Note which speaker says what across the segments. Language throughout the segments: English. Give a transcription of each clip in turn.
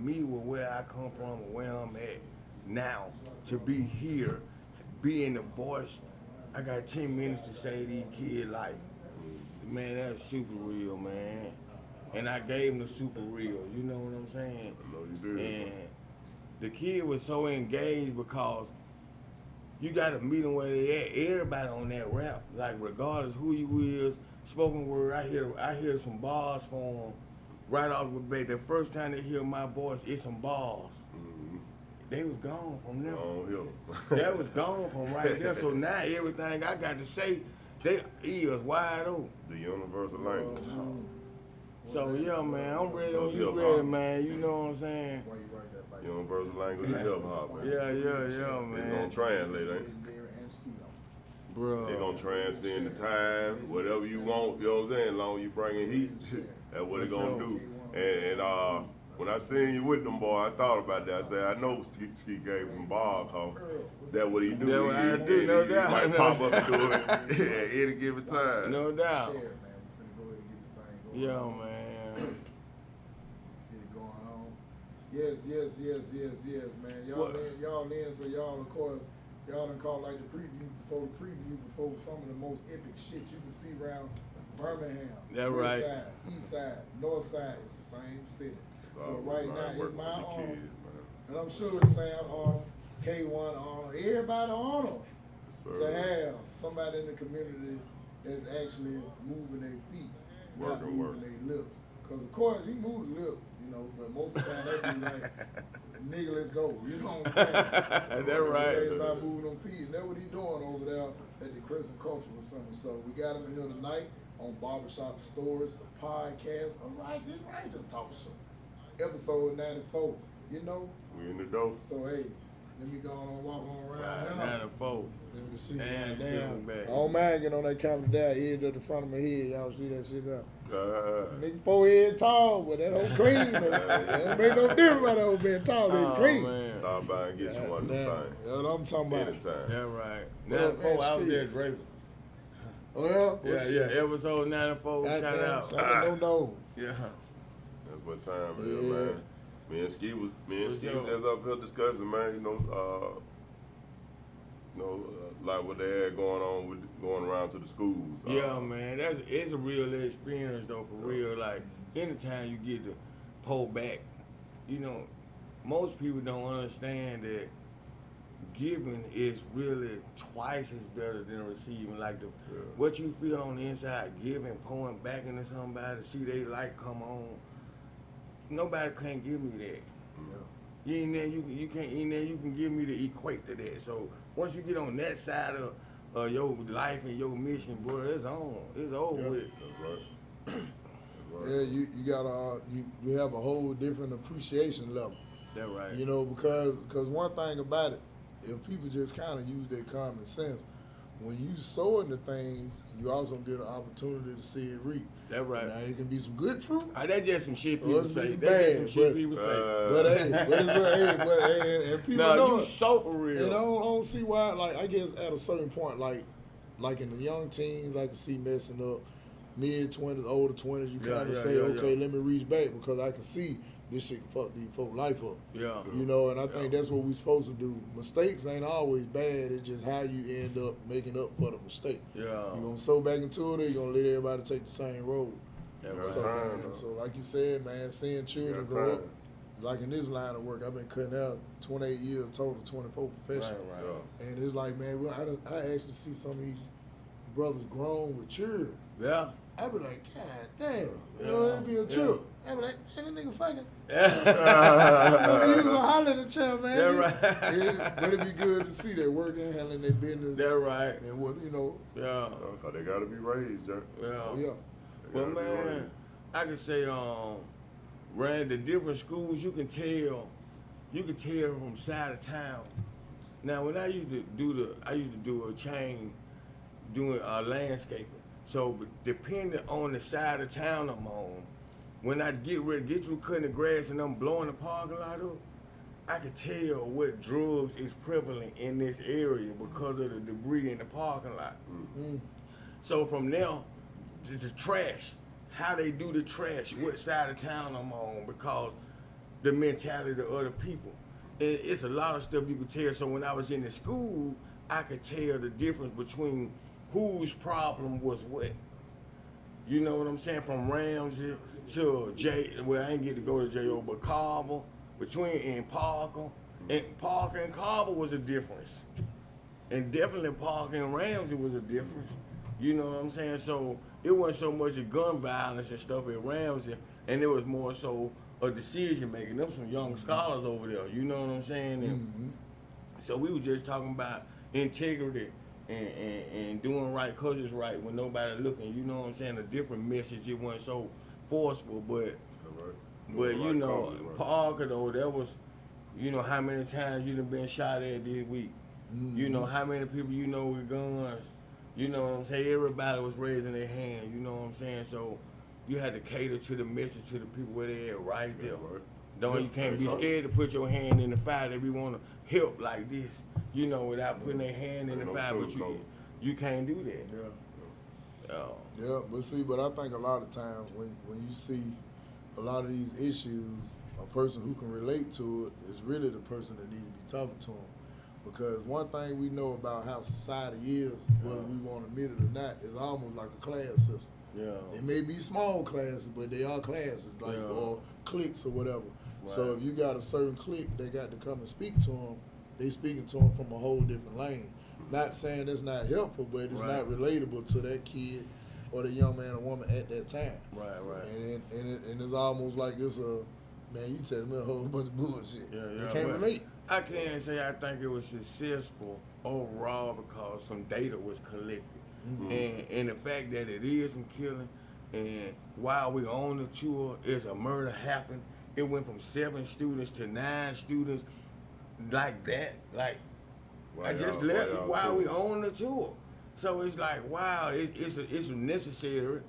Speaker 1: me with where I come from and where I'm at now, to be here, being the voice, I got 10 minutes to say these kids like, man, that's super real, man. And I gave him the super real, you know what I'm saying?
Speaker 2: I know you did.
Speaker 1: And the kid was so engaged because you got to meet them where they at. Everybody on that rap, like regardless who you is, spoken word. I hear some bars from them right off the bat. The first time they hear my voice, it's some bars.
Speaker 2: Mm-hmm.
Speaker 1: They was gone from there.
Speaker 2: Oh,
Speaker 1: That was gone from right there. So now everything I got to say, they ears wide open.
Speaker 2: The universal language.
Speaker 1: So yeah, man, I'm ready when you ready, man. You know what I'm saying?
Speaker 2: Universal language of hip hop, man.
Speaker 1: Yeah,
Speaker 2: It's
Speaker 1: man.
Speaker 2: gonna translate, ain't it?
Speaker 1: Bro.
Speaker 2: It's gonna transcend the time, whatever you want, you know what I'm saying? As long as you bringing heat, that's what it's gonna do. And when I seen you with them, boy, I thought about that. I said, I know Ski gave some ball, cause that's what he do.
Speaker 1: That's what I do, no doubt.
Speaker 2: He might pop up and do it at any given time.
Speaker 1: No doubt.
Speaker 3: Share, man. We're finna go ahead and get the thing going.
Speaker 1: Yeah, man.
Speaker 3: Get it going on. Yes, man. Y'all in, so y'all, of course, y'all done caught like the preview before some of the most epic shit you can see around Birmingham.
Speaker 1: That
Speaker 3: West
Speaker 1: right.
Speaker 3: side, east side, north side, it's the same city. So right now, it's my honor, and I'm sure it's Sam honor, K1 honor, everybody honor to have somebody in the community that's actually moving their feet, not moving their lips. Because of course, you move the lip, you know, but most of the time they be like, nigga, let's go. You know what I'm saying?
Speaker 1: That's right.
Speaker 3: He's not moving them feet. And that's what he's doing over there at the Crescent Cultural Center. So we got him in here tonight on Barbershop Stories, the podcast, a Righteous Talk Show. Episode 94. You know?
Speaker 2: We in the dope.
Speaker 3: So hey, let me go on and walk on around here.
Speaker 1: 94.
Speaker 3: Let me see.
Speaker 1: Damn,
Speaker 3: Damn.
Speaker 1: back.
Speaker 3: I don't mind getting on that camera down, head to the front of my head. Y'all see that shit up. Nigga 4 head tall, but that old clean. It don't make no difference about that old being tall. They clean.
Speaker 1: Man.
Speaker 2: Stop by and get you one of the things.
Speaker 3: That's what I'm talking about.
Speaker 2: Anytime.
Speaker 1: That right.
Speaker 3: What up,
Speaker 1: 94, I was
Speaker 3: Steve?
Speaker 1: there, Draper.
Speaker 3: Well,
Speaker 1: Yeah, episode 94, shout out.
Speaker 3: No.
Speaker 1: Yeah.
Speaker 2: That's what time it is, man. Me and Ski was just up here discussing, man. Like what they had going on with going around to the schools.
Speaker 1: Yeah, man, it's a real experience though, for real. Like anytime you get to pull back, you know, most people don't understand that giving is really twice as better than receiving. Like what you feel on the inside, giving, pouring back into somebody, see they light come on. Nobody can give me that.
Speaker 3: Yeah.
Speaker 1: You ain't there, you can't in there, you can give me the equate to that. So once you get on that side of your life and your mission, bro, it's on. It's over with.
Speaker 2: That's right.
Speaker 3: Yeah, you gotta you have a whole different appreciation level.
Speaker 1: That right.
Speaker 3: You know, because one thing about it, if people just kind of use their common sense, when you sow into things, you also get an opportunity to see it reap.
Speaker 1: That right.
Speaker 3: Now it can be some good fruit.
Speaker 1: That's just some shit people say.
Speaker 3: Bad,
Speaker 1: That's just some shit people say.
Speaker 3: And people know
Speaker 1: you
Speaker 3: it.
Speaker 1: so for real.
Speaker 3: And I don't see why. Like I guess at a certain point, like in the young teens, I can see messing up. Mid-20s, older 20s, you kind of say, okay, let me reach back because I can see this shit can fuck these folk life up.
Speaker 1: Yeah.
Speaker 3: You know, and I think that's what we supposed to do. Mistakes ain't always bad. It's just how you end up making up for the mistake.
Speaker 1: Yeah.
Speaker 3: You gonna sow back into it, or you gonna let everybody take the same road.
Speaker 1: That
Speaker 3: So,
Speaker 1: right.
Speaker 3: so like you said, man, seeing children grow up. Like in this line of work, I've been cutting out 28 years total, 24 professional.
Speaker 1: Right.
Speaker 3: And it's like, man, I actually see some of these brothers grown with children.
Speaker 1: Yeah.
Speaker 3: I be like, God damn, you know, it'd be a trip. I be like, man, that nigga fucking.
Speaker 1: Yeah.
Speaker 3: You was gonna holler at the child, man.
Speaker 1: That right.
Speaker 3: But it'd be good to see that working, handling their business.
Speaker 1: That right.
Speaker 3: And what, you know.
Speaker 1: Yeah.
Speaker 2: Cause they gotta be raised, Jack.
Speaker 1: Yeah. But man, I can say, ran the different schools, you can tell from side of town. Now, when I used to do a chain doing landscaping. So depending on the side of town I'm on, when I get through cutting the grass and I'm blowing the parking lot up, I can tell what drugs is prevalent in this area because of the debris in the parking lot. Mm-hmm. So from there, the trash, how they do the trash, what side of town I'm on, because the mentality of other people. And it's a lot of stuff you could tell. So when I was in the school, I could tell the difference between whose problem was what. You know what I'm saying? From Ramsey to well, I didn't get to go to J.O., but Carver, and Parker. And Parker and Carver was a difference. And definitely Parker and Ramsey was a difference. You know what I'm saying? So it wasn't so much of gun violence and stuff at Ramsey, and it was more so a decision making. Them some young scholars over there, you know what I'm saying? And so we were just talking about integrity and doing right because it's right when nobody looking, you know what I'm saying? A different message. It wasn't so forceful, but you know, Parker though, that was, you know, how many times you done been shot at this week. You know, how many people you know with guns. You know what I'm saying? Everybody was raising their hand, you know what I'm saying? So you had to cater to the message to the people where they at right there. You can't be scared to put your hand in the fire that we want to help like this, you know, without putting their hand in the fire, but you can't do that.
Speaker 3: Yeah, but I think a lot of times when you see a lot of these issues, a person who can relate to it is really the person that needs to be talking to them. Because one thing we know about how society is, whether we want to admit it or not, is almost like a class system. It may be small classes, but they are classes, or cliques or whatever. Right. So if you got a certain clique, they got to come and speak to them. They speaking to them from a whole different lane. Not saying that's not helpful, but it's not relatable to that kid or the young man or woman at that time. Right. And it's almost like it's a, man, you telling me a whole bunch of bullshit. They can't relate.
Speaker 1: I can't say I think it was successful overall because some data was collected. And the fact that it is some killing, and while we on the tour, is a murder happened. It went from 7 students to 9 students, like that. Like, I just left while we on the tour. So it's like, wow, it's necessary.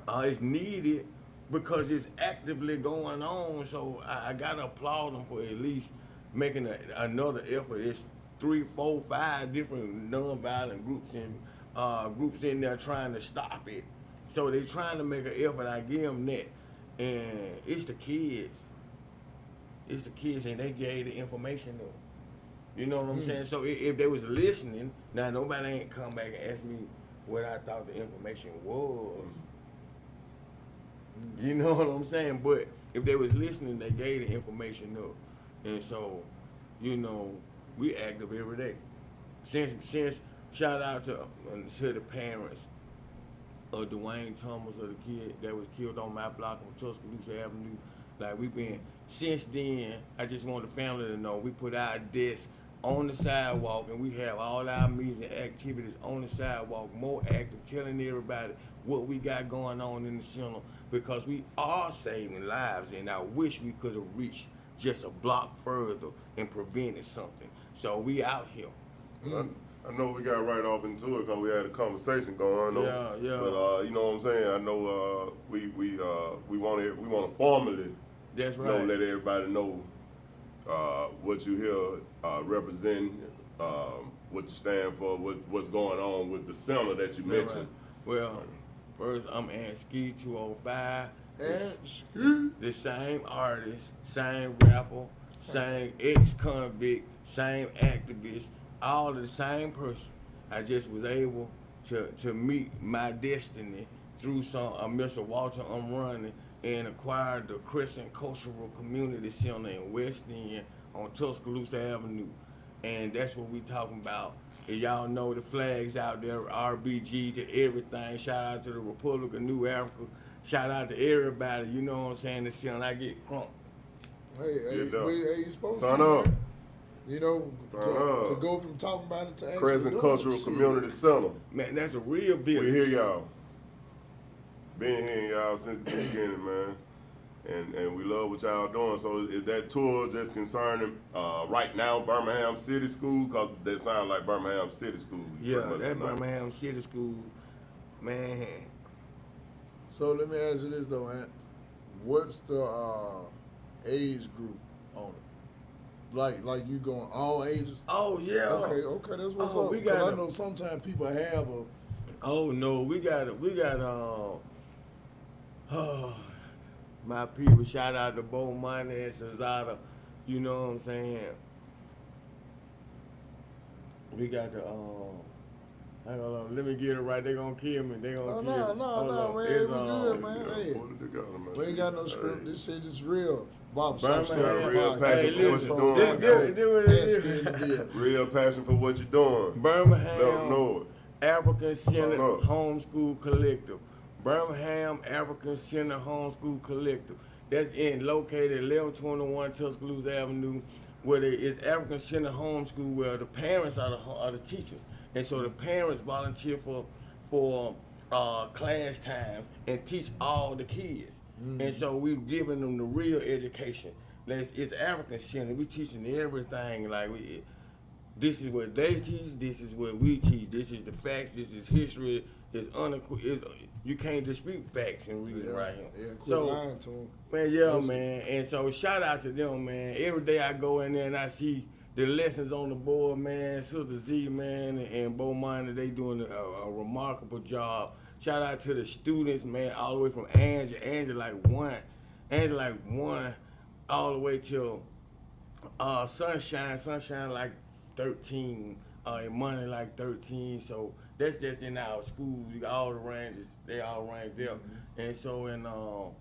Speaker 1: It's needed because it's actively going on. So I gotta applaud them for at least making another effort. It's 3, 4, 5 different nonviolent groups in there trying to stop it. So they trying to make an effort. I give them that. And it's the kids. And they gave the information though. You know what I'm saying? So if they was listening, now nobody ain't come back and asked me what I thought the information was. You know what I'm saying? But if they was listening, they gave the information up. And so, you know, we active every day. Since shout out to the parents of Dwayne Thomas, of the kid that was killed on my block on Tuscaloosa Avenue. Like since then, I just want the family to know we put our desk on the sidewalk and we have all our meetings and activities on the sidewalk, more active, telling everybody what we got going on in the center because we are saving lives and I wish we could have reached just a block further and prevented something. So we out here.
Speaker 2: I know we got right off into it because we had a conversation going on. Yeah. But you know what I'm saying? I know we want to formally let everybody know what you hear representing, what you stand for, what's going on with the center that you mentioned.
Speaker 1: Well, first I'm Ski 205. The same artist, same rapper, same ex-convict, same activist, all the same person. I just was able to meet my destiny through Mr. Walter running and acquired the Crescent Cultural Community Center in West End on Tuscaloosa Avenue. And that's what we talking about. And y'all know the flags out there, RBG to everything. Shout out to the Republic of New Africa. Shout out to everybody, you know what I'm saying, the center. I get crunk.
Speaker 3: Hey, you supposed
Speaker 2: Turn
Speaker 3: to,
Speaker 2: up.
Speaker 3: Man. You know, to go from talking about it to actually
Speaker 2: Crescent Cultural Community Center.
Speaker 1: Man, that's a real business.
Speaker 2: We hear y'all. Been hearing y'all since the beginning, man. And we love what y'all doing. So is that tour just concerning right now Birmingham City School? Because that sounds like Birmingham City School.
Speaker 1: Yeah, that Birmingham City School, man.
Speaker 3: So let me ask you this though, Ant. What's the age group on it? Like you going all ages?
Speaker 1: Oh yeah.
Speaker 3: Okay, that's what's up. Because I know sometimes people have a.
Speaker 1: My people, shout out to Bo Money and Cesada. You know what I'm saying? We got the hang on, let me get it right. They gonna kill me. They gonna kill me.
Speaker 3: No, man.
Speaker 1: It's,
Speaker 3: We good, man. Hey, we ain't got no script. This shit is real. Bob,
Speaker 1: Birmingham,
Speaker 2: real passion for what you're doing. Real passion for what you're doing.
Speaker 1: Birmingham,
Speaker 2: Let them know it.
Speaker 1: African Center Homeschool Collective. Birmingham African Center Homeschool Collective. That's located 1121 Tuscaloosa Avenue, where it's African Center Homeschool, where the parents are the teachers, and so the parents volunteer for class times and teach all the kids, and so we're giving them the real education. It's African Center. We teaching everything like this is what they teach. This is what we teach. This is the facts. This is history. You can't dispute facts and reading right here.
Speaker 3: Yeah, quit
Speaker 1: so,
Speaker 3: lying to them.
Speaker 1: Man, man. And so shout out to them, man. Every day I go in there and I see the lessons on the board, man. Sister Z, man, and Bo Money, they doing a remarkable job. Shout out to the students, man, all the way from Angie. Angie like one, all the way till Sunshine. Sunshine like 13, and Money like 13. So that's just in our school. You got all the ranges. They all range there. And so,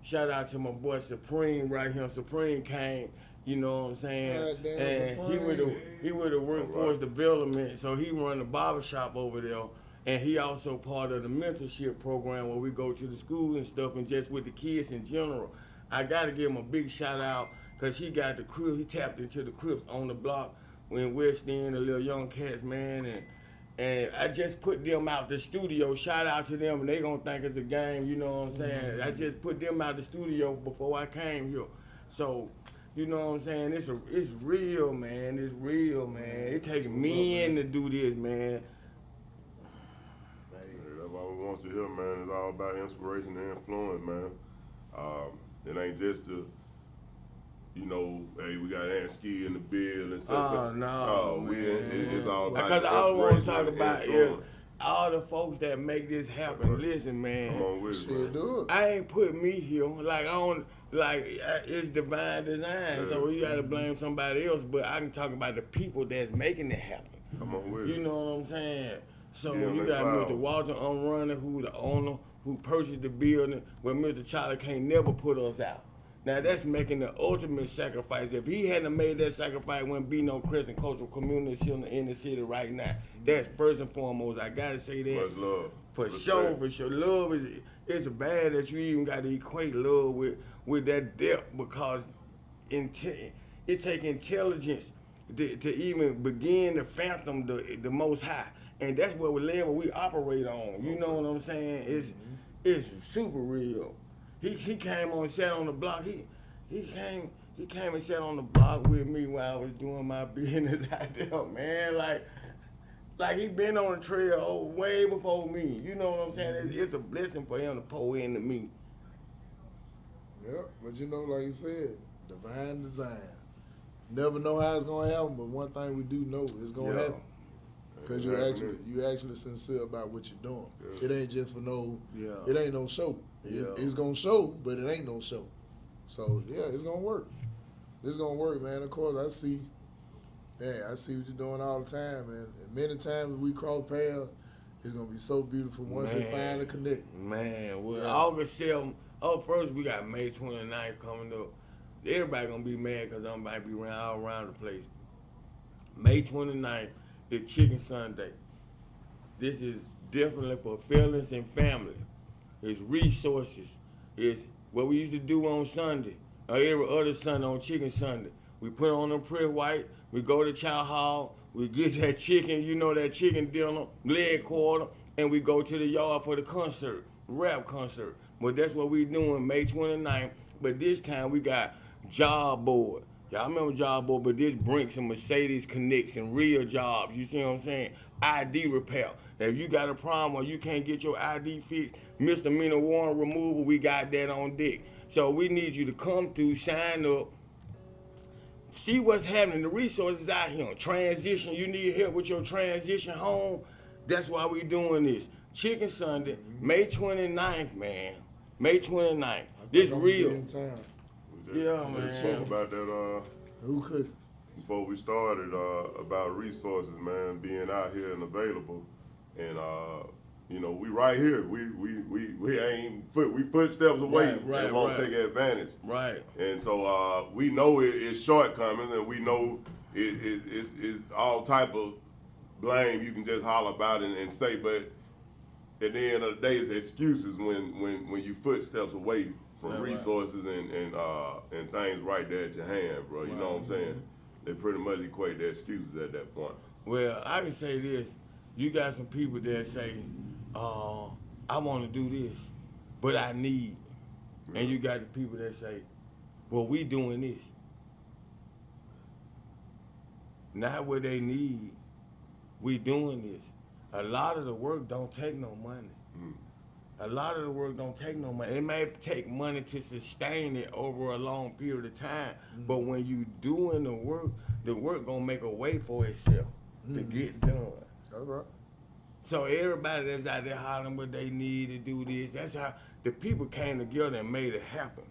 Speaker 1: shout out to my boy Supreme right here. Supreme came, you know what I'm saying? And he with the workforce development. So he run the barber shop over there. And he also part of the mentorship program where we go to the schools and stuff and just with the kids in general. I got to give him a big shout out because he got the crib. He tapped into the cribs on the block in West End, the little young cats, man. And I just put them out the studio. Shout out to them, and they gonna think it's a game. You know what I'm saying? I just put them out the studio before I came here. So, you know what I'm saying? It's real, man. It's real, man. It takes men to do this, man.
Speaker 2: That's all we want to hear, man. It's all about inspiration and influence, man. It ain't just to, hey, we got Ski in the bill and stuff. It's all about
Speaker 1: because all I want to talk about is all the folks that make this happen. Listen, man.
Speaker 2: Come on with it, man.
Speaker 1: I ain't put me here. It's divine design. So you got to blame somebody else. But I can talk about the people that's making it happen.
Speaker 2: Come on with it.
Speaker 1: You know what I'm saying? So you got Mr. Walter Unrunner, who the owner, who purchased the building, where Mr. Charlie can't never put us out. Now that's making the ultimate sacrifice. If he hadn't made that sacrifice, wouldn't be no Crescent Cultural Community in the city right now. That's first and foremost. I gotta say that.
Speaker 2: Much love.
Speaker 1: For sure. Love it's bad that you even got to equate love with that depth, because it takes intelligence to even begin to fathom the Most High, and that's what we operate on. You know what I'm saying? It's super real. He came on and sat on the block. He came and sat on the block with me while I was doing my business out there, man. Like he been on the trail way before me. You know what I'm saying? It's a blessing for him to pour into me.
Speaker 3: Yeah, but like you said, divine design. Never know how it's gonna happen, but one thing we do know it's gonna happen. Because you actually sincere about what you're doing. Yeah. It ain't just for it ain't no show. It's gonna show, but it ain't no show. So it's gonna work. It's gonna work, man. Of course, I see what you're doing all the time, man. And many times we cross paths, it's gonna be so beautiful once they finally connect.
Speaker 1: Man, August 7th. First we got May 29th coming up. Everybody gonna be mad because I might be all around the place. May 29th. It's Chicken Sunday. This is definitely for feelings and family. It's resources. It's what we used to do on Sunday, or every other Sunday on Chicken Sunday. We put on them pretty white, we go to Chow Hall, we get that chicken, that chicken dinner, leg quarter, and we go to the yard for the concert, rap concert. But that's what we doing May 29th. But this time we got Job Board. Y'all remember Job Board, but this Brinks and Mercedes connects and real jobs. You see what I'm saying? ID repair. If you got a problem or you can't get your ID fixed, misdemeanor warrant removal, we got that on deck. So we need you to come through, sign up, see what's happening. The resources out here. Transition, you need help with your transition home. That's why we doing this. Chicken Sunday, May 29th, man. May 29th. This
Speaker 3: I'm
Speaker 1: real.
Speaker 3: in town.
Speaker 1: Yeah,
Speaker 2: Let's
Speaker 1: man.
Speaker 2: talk about that.
Speaker 3: Who could?
Speaker 2: Before we started, about resources, man, being out here and available, and you know, we right here. We ain't we footsteps away
Speaker 1: Right,
Speaker 2: and won't
Speaker 1: right.
Speaker 2: take advantage.
Speaker 1: Right.
Speaker 2: And so we know it's shortcomings, and we know it's all type of blame you can just holler about and say, but at the end of the day, it's excuses when you footsteps away from
Speaker 1: Right,
Speaker 2: resources and things right there at your hand, bro. You know what I'm saying? They pretty much equate the excuses at that point.
Speaker 1: Well, I can say this. You got some people that say, I want to do this, but I need. And you got the people that say, well, we doing this. Not what they need. We doing this. A lot of the work don't take no money. A lot of the work don't take no money. It may take money to sustain it over a long period of time, but when you doing the work gonna make a way for itself to get done.
Speaker 3: That's right.
Speaker 1: So everybody that's out there hollering what they need to do this, that's how the people came together and made it happen.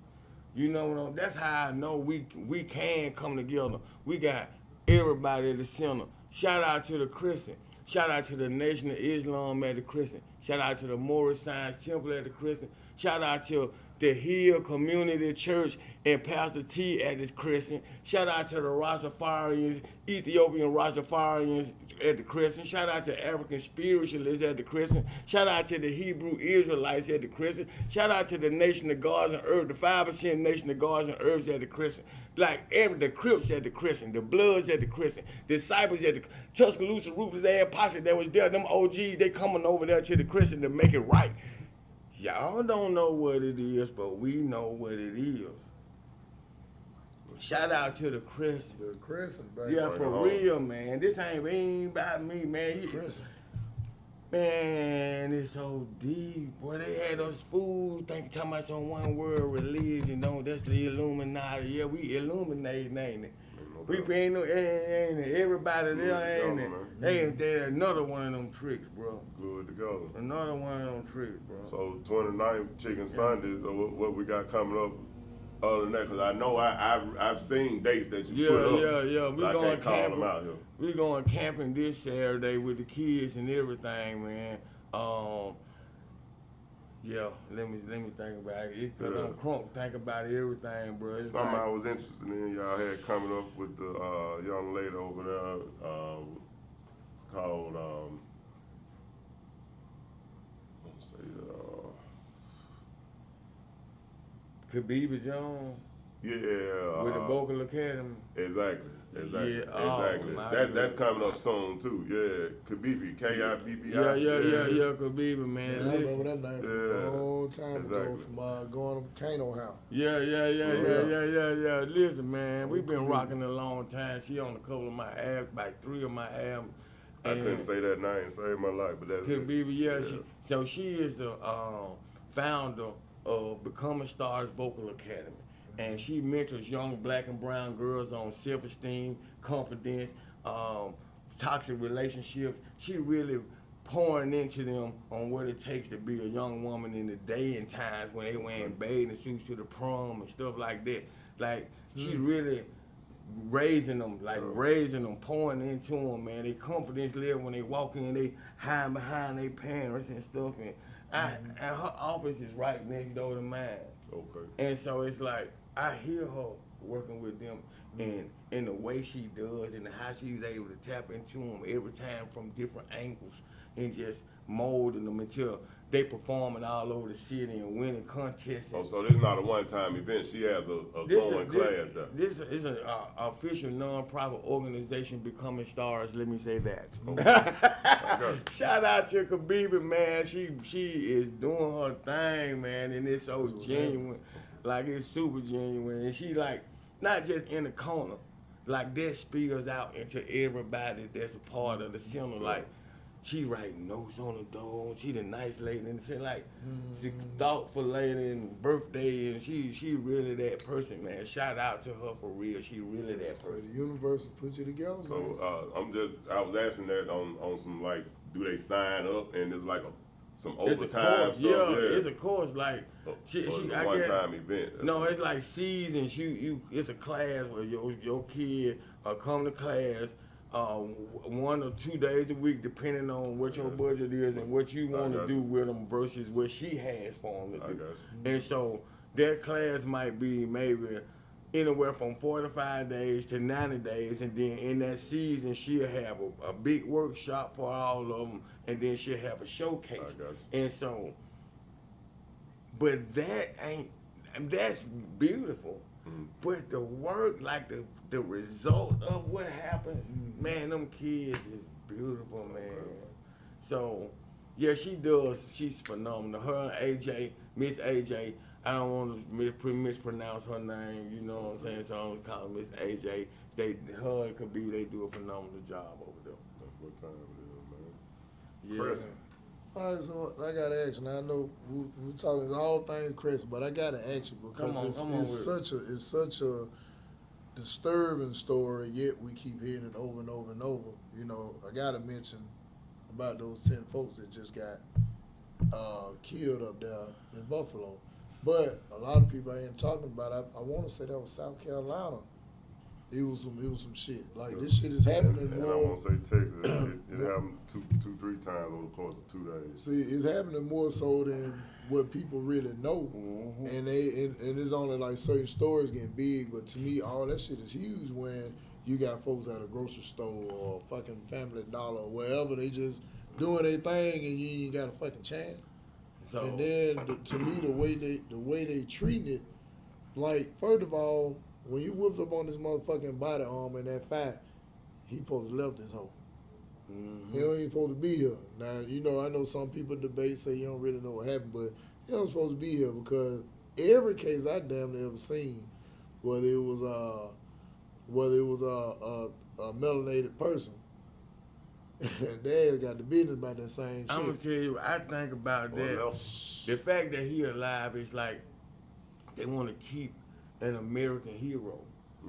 Speaker 1: You know what I'm, that's how I know we can come together. We got everybody at the center. Shout out to the Christian. Shout out to the Nation of Islam at the Crescent. Shout out to the Moorish Science Temple at the Crescent. Shout out to the Hill Community Church and Pastor T at the Crescent. Shout out to the Rastafarians, Ethiopian Rastafarians at the Crescent. Shout out to African spiritualists at the Crescent. Shout out to the Hebrew Israelites at the Crescent. Shout out to the Nation of Gods and Earth, the 5% Nation of Gods and Earths at the Crescent. Like the Crips at the Crescent, the Bloods at the Crescent, Disciples at the Tuscaloosa Ruthless ass posse that was there. Them OGs, they coming over there to the Crescent to make it right. Y'all don't know what it is, but we know what it is. Shout out to the Crescent.
Speaker 3: The Crescent, baby.
Speaker 1: Yeah, for real, man. This ain't about me, man.
Speaker 3: Crescent.
Speaker 1: Man, it's so deep. Boy, they had us fools talking about some one world religion. That's the Illuminati. Yeah, we illuminating, ain't it? We ain't no, ain't it? Everybody there, ain't it? They another one of them tricks, bro.
Speaker 2: Good to go.
Speaker 1: Another one of them tricks, bro.
Speaker 2: So 29th Chicken Sunday, what we got coming up other than that? Because I know I've seen dates that you put up.
Speaker 1: Yeah. We
Speaker 2: I
Speaker 1: going
Speaker 2: can't call them
Speaker 1: camping.
Speaker 2: out here.
Speaker 1: We going camping this Saturday with the kids and everything, man. Yeah, let me think about it. Because I'm crunk, think about everything, bro. It's
Speaker 2: Something
Speaker 1: like,
Speaker 2: I was interested in, y'all had coming up with the young lady over there. It's called, let's say,
Speaker 1: Khabiba Jones
Speaker 2: yeah.
Speaker 1: with the Vocal Academy.
Speaker 2: Exactly.
Speaker 1: Yeah, oh,
Speaker 2: Exactly. That's coming up soon too. Yeah, Khabibi, K-I-B-B-I.
Speaker 1: Yeah, Khabiba, man.
Speaker 3: I remember that name from
Speaker 2: Yeah,
Speaker 3: a long time ago
Speaker 2: exactly.
Speaker 3: from going to Kano House.
Speaker 1: Yeah. Listen, man, we've been rocking a long time. She on a couple of my albums, like 3 of my albums.
Speaker 2: I couldn't say that name, saved my life, but that's it.
Speaker 1: Khabiba, yeah. She is the founder of Becoming Stars Vocal Academy. And she mentors young black and brown girls on self-esteem, confidence, toxic relationships. She really pouring into them on what it takes to be a young woman in the day and times when they wearing bathing suits to the prom and stuff like that. Like, she really raising them, pouring into them, man. Their confidence level when they walk in, they hide behind their parents and stuff. And her office is right next door to mine.
Speaker 2: Okay.
Speaker 1: And so it's like, I hear her working with them and the way she does and how she's able to tap into them every time from different angles and just molding them until they performing all over the city and winning contests.
Speaker 2: Oh, so this is not a one-time event. She has a growing class there.
Speaker 1: This is an official non-profit organization, Becoming Stars. Let me say that.
Speaker 2: Okay.
Speaker 1: Shout out to Khabiba, man. She is doing her thing, man, and it's so genuine. Like, it's super genuine. And she, like, not just in the corner. Like, that spills out into everybody that's a part of the center. Like, she writing notes on the door. She the nice lady. And she, like, she thoughtful lady and birthday. And she really that person, man. Shout out to her for real. She really that person.
Speaker 3: So the universe will put you together, man.
Speaker 2: So I was asking that on some, like, do they sign up and it's like a some
Speaker 1: It's a
Speaker 2: overtime
Speaker 1: course,
Speaker 2: stuff. Yeah,
Speaker 1: it's a course like
Speaker 2: it's a one-time event.
Speaker 1: No, it's like seasons. It's a class where your kid come to class 1 or 2 days a week, depending on what your budget is and what you want to do with them versus what she has for them to do. And so that class might be maybe anywhere from 45 days to 90 days, and then in that season she'll have a big workshop for all of them, and then she'll have a showcase. And so, but that's beautiful. But the work, like the result of what happens, man, them kids is beautiful, man. So, yeah, she does. She's phenomenal. Her and AJ, Miss AJ, I don't want to mispronounce her name, you know what I'm saying? So I'm going to call her Miss AJ. Her and Khabib, they do a phenomenal job over there.
Speaker 2: What time it is, man?
Speaker 1: Yeah.
Speaker 2: Chris.
Speaker 3: All right, so I gotta ask you. Now I know we're talking all things Chris, but I gotta ask you because it's such a disturbing story. Yet we keep hearing it over and over and over. You know, I gotta mention about those 10 folks that just got killed up there in Buffalo. But a lot of people ain't talking about it. I want to say that was South Carolina. It was some shit. Like this shit is happening
Speaker 2: and
Speaker 3: more.
Speaker 2: I won't say Texas. It happened 2-3 times over the course of 2 days.
Speaker 3: See, it's happening more so than what people really know, and it's only like certain stories getting big. But to me, all that shit is huge when you got folks at a grocery store or fucking Family Dollar or wherever, they just doing their thing and you ain't got a fucking chance. So, and then to me, the way they treating it, like first of all, when you whipped up on this motherfucking body armor in that fight, he supposed to left this hoe. He don't even supposed to be here. Now, you know, I know some people debate, say you don't really know what happened, but he don't supposed to be here because every case I damn near ever seen, whether it was a melanated person, Dad got the business about that same shit.
Speaker 1: I'm gonna tell you, I think about that. The fact that he alive is like they want to keep an American hero.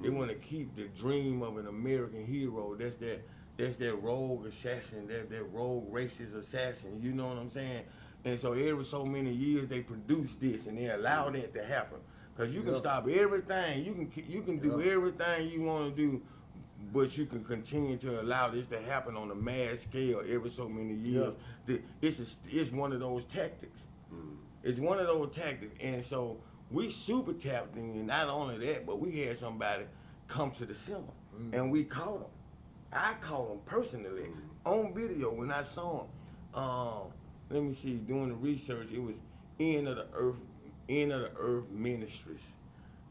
Speaker 1: They want to keep the dream of an American hero. That's that rogue assassin, that rogue racist assassin. You know what I'm saying? And so every so many years they produce this and they allow that to happen. Cause you can stop everything. You can do everything you want to do, but you can continue to allow this to happen on a mass scale every so many years. It's one of those tactics. It's one of those tactics, and so we super tapped in. And not only that, but we had somebody come to the cinema, and we caught him. I caught him personally on video when I saw him. Let me see. Doing the research, it was End of the Earth Ministries,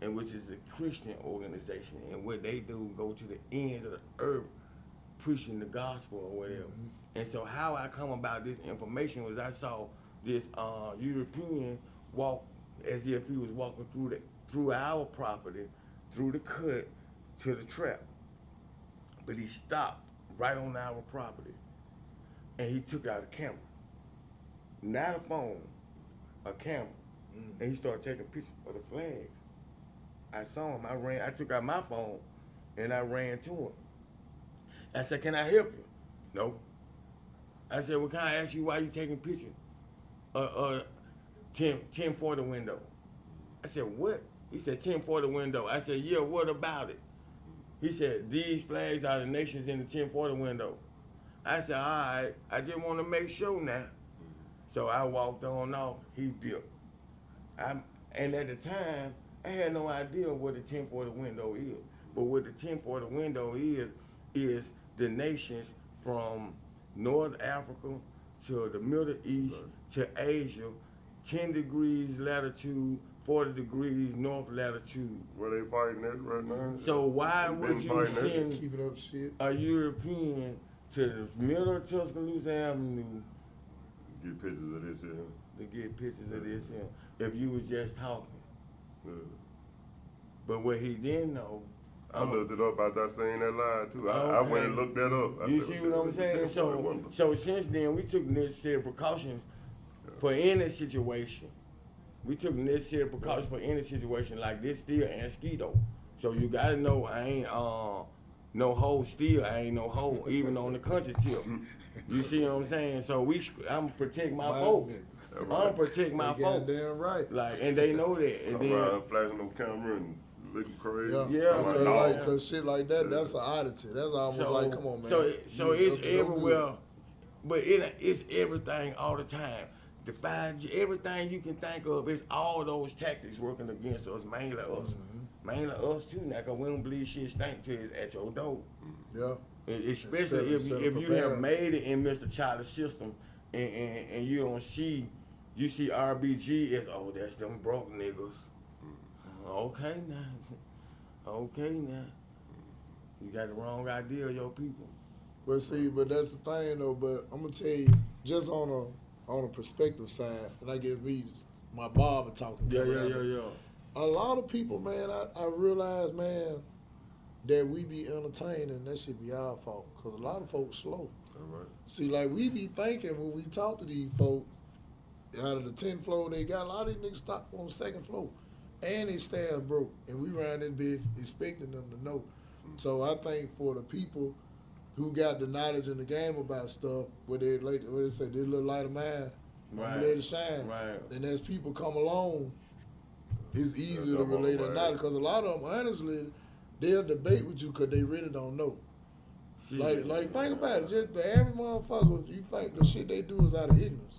Speaker 1: and which is a Christian organization. And what they do, go to the ends of the earth, preaching the gospel or whatever. And so how I come about this information was I saw this European walk as if he was walking through our property, through the cut to the trap. But he stopped right on our property, and he took out a camera, not a phone, a camera, and he started taking pictures of the flags. I saw him. I took out my phone, and I ran to him. I said, "Can I help you?" No. I said, "Well, can I ask you why you taking pictures? 10 for the window." I said, "What?" He said, 10 for the window. I said, "Yeah, what about it?" He said, "These flags are the nations in the 1040 window." I said, "All right, I just want to make sure now." So I walked on off. He dipped. And at the time, I had no idea what the 1040 window is. But what the 1040 window is the nations from North Africa to the Middle East to Asia, 10 degrees latitude, 40 degrees north latitude.
Speaker 2: Where they fighting at right now?
Speaker 1: So why would you send
Speaker 3: keeping up shit,
Speaker 1: a European to the middle of Tuscaloosa Avenue
Speaker 2: get pictures of this here?
Speaker 1: To get pictures of this here, if you was just talking? But what he didn't know,
Speaker 2: I looked it up after I seen that line too. I went and looked that up.
Speaker 1: You see what I'm saying? So since then we took necessary precautions for any situation. We took necessary precautions for any situation like this still Ansquito. So you gotta know I ain't no hoe still. I ain't no hoe, even on the country tip. You see what I'm saying? So I'm protect my folks. I'm protect my folks.
Speaker 3: Damn right.
Speaker 1: Like, and they know that. And then
Speaker 2: flashing on camera and looking crazy.
Speaker 3: Yeah, cause shit like that, that's an oddity. That's almost like, come on, man.
Speaker 1: So it's everywhere, but it's everything all the time. The 5G, everything you can think of, it's all those tactics working against us, mainly us. Mainly us too now, because we don't believe shit stink till it's at your door.
Speaker 3: Yeah.
Speaker 1: Especially if you have made it in Mr. Charlie's system and you don't see, you see RBG as, oh, that's them broke niggas. Okay now. You got the wrong idea of your people.
Speaker 3: But see, that's the thing though, but I'm gonna tell you, just on a perspective side, and I guess my barber talking.
Speaker 1: Yeah.
Speaker 3: A lot of people, man, I realize, man, that we be entertaining, that should be our fault. Because a lot of folks slow.
Speaker 2: All right.
Speaker 3: See, like, we be thinking when we talk to these folks, out of the 10th floor they got, a lot of these niggas stop on the 2nd floor. And they staff broke. And we around this bitch expecting them to know. So I think for the people who got the knowledge in the game about stuff, what they say, this little light of mine, let it shine.
Speaker 1: Right.
Speaker 3: And as people come along, it's easier to relate that knowledge. Because a lot of them, honestly, they'll debate with you because they really don't know. Like think about it. Just the average motherfucker, you think the shit they do is out of ignorance.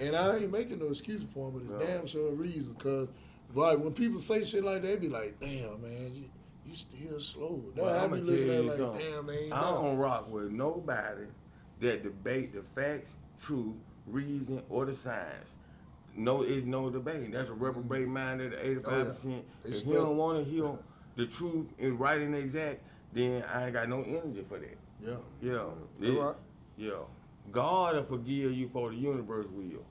Speaker 3: And I ain't making no excuse for them, but it's damn sure a reason. Because like, when people say shit like that, they be like, damn, man, you still slow.
Speaker 1: Well, I'm going to tell you
Speaker 3: like,
Speaker 1: something.
Speaker 3: damn, they ain't
Speaker 1: I don't rock with nobody that debate the facts, truth, reason, or the science. No, it's no debate. That's a reprobate mind at 85%. If he don't want to hear the truth and right and exact, then I ain't got no energy for that. Yeah. God will forgive you for the universe will.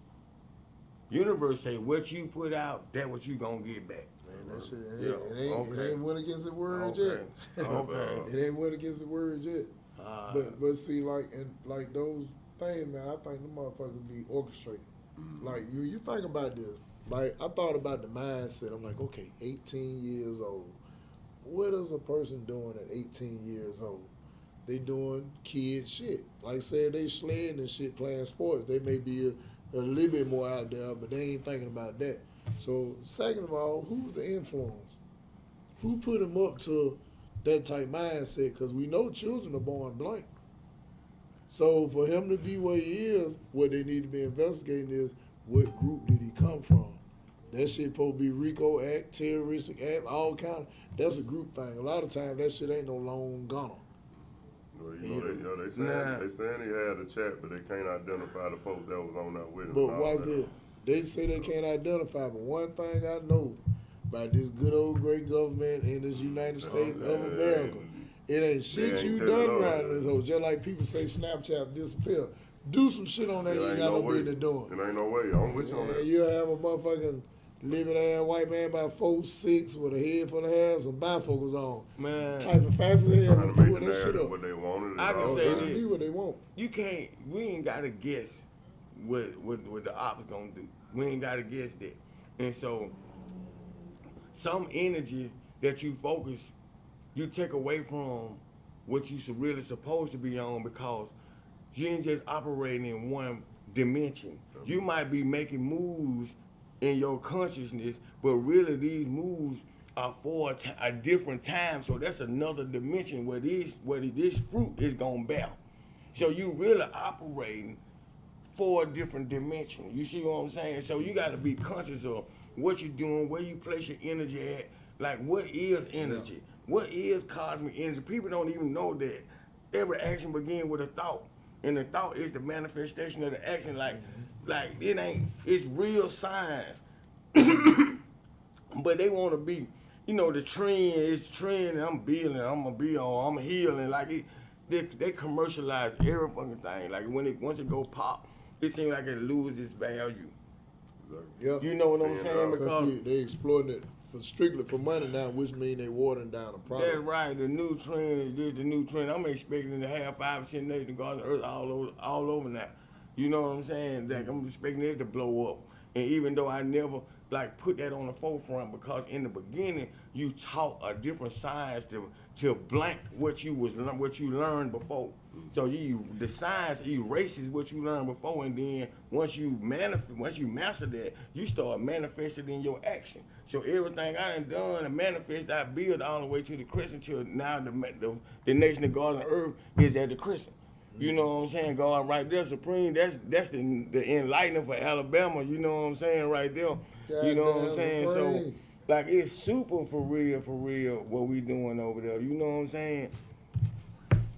Speaker 1: Universe say what you put out, that what you gonna get back.
Speaker 3: Man, that shit, it ain't went against the words yet. It ain't went against the words yet. But see, like those things, man, I think the motherfuckers be orchestrated. Like you think about this. Like I thought about the mindset. I'm like, okay, 18 years old. What is a person doing at 18 years old? They doing kid shit. Like say they sledding and shit, playing sports. They may be a little bit more out there, but they ain't thinking about that. So second of all, who's the influence? Who put them up to that type mindset? Because we know children are born blank. So for him to be where he is, what they need to be investigating is what group did he come from? That shit supposed to be RICO Act, terroristic act, all kind of. That's a group thing. A lot of times that shit ain't no lone gunner.
Speaker 2: Well, they saying he had a chat, but they can't identify the folks that was on that with him.
Speaker 3: But watch this. They say they can't identify, but one thing I know about this good old great government in this United States of America, it ain't shit you done around this hoe. Just like people say Snapchat disappear. Do some shit on that you ain't got no business doing.
Speaker 2: It ain't no way. I'm with you on that.
Speaker 3: You'll have a motherfucking living ass white man about 4'6" with a head full of hair, some bifocals on.
Speaker 1: Man.
Speaker 3: Typing fast as hell and pulling that shit up.
Speaker 2: What they wanted.
Speaker 1: I can say this.
Speaker 3: Be what they want.
Speaker 1: We ain't gotta guess what the ops gonna do. We ain't gotta guess that. And so some energy that you focus, you take away from what you really supposed to be on because you ain't just operating in one dimension. You might be making moves in your consciousness, but really these moves are for a different time. So that's another dimension where this fruit is gonna bear. So you really operating for a different dimension. You see what I'm saying? So you got to be conscious of what you're doing, where you place your energy at. Like, what is energy? What is cosmic energy? People don't even know that every action begins with a thought, and the thought is the manifestation of the action. Like it's real science. But they want to be, the trend is trend, and I'm building, I'm healing. Like they commercialize every fucking thing. Like once it go pop, it seems like it loses its value.
Speaker 2: Exactly.
Speaker 3: Yeah.
Speaker 1: You know what I'm saying?
Speaker 3: Because they exploiting it strictly for money now, which means they watering down the product.
Speaker 1: That's right. The new trend is this. The new trend. I'm expecting to have 5% nation guards on Earth all over now. You know what I'm saying? Like I'm expecting it to blow up. And even though I never like put that on the forefront, because in the beginning you taught a different science to blank what you learned before. So the science erases what you learned before, and then once you master that, you start manifesting in your action. So everything I done and manifest, I build all the way to the crescent till now the nation of God and earth is at the crescent. You know what I'm saying? God right there, supreme. That's the enlightening for Alabama. You know what I'm saying? Right there. You know what I'm saying? So like it's super for real what we doing over there. You know what I'm saying?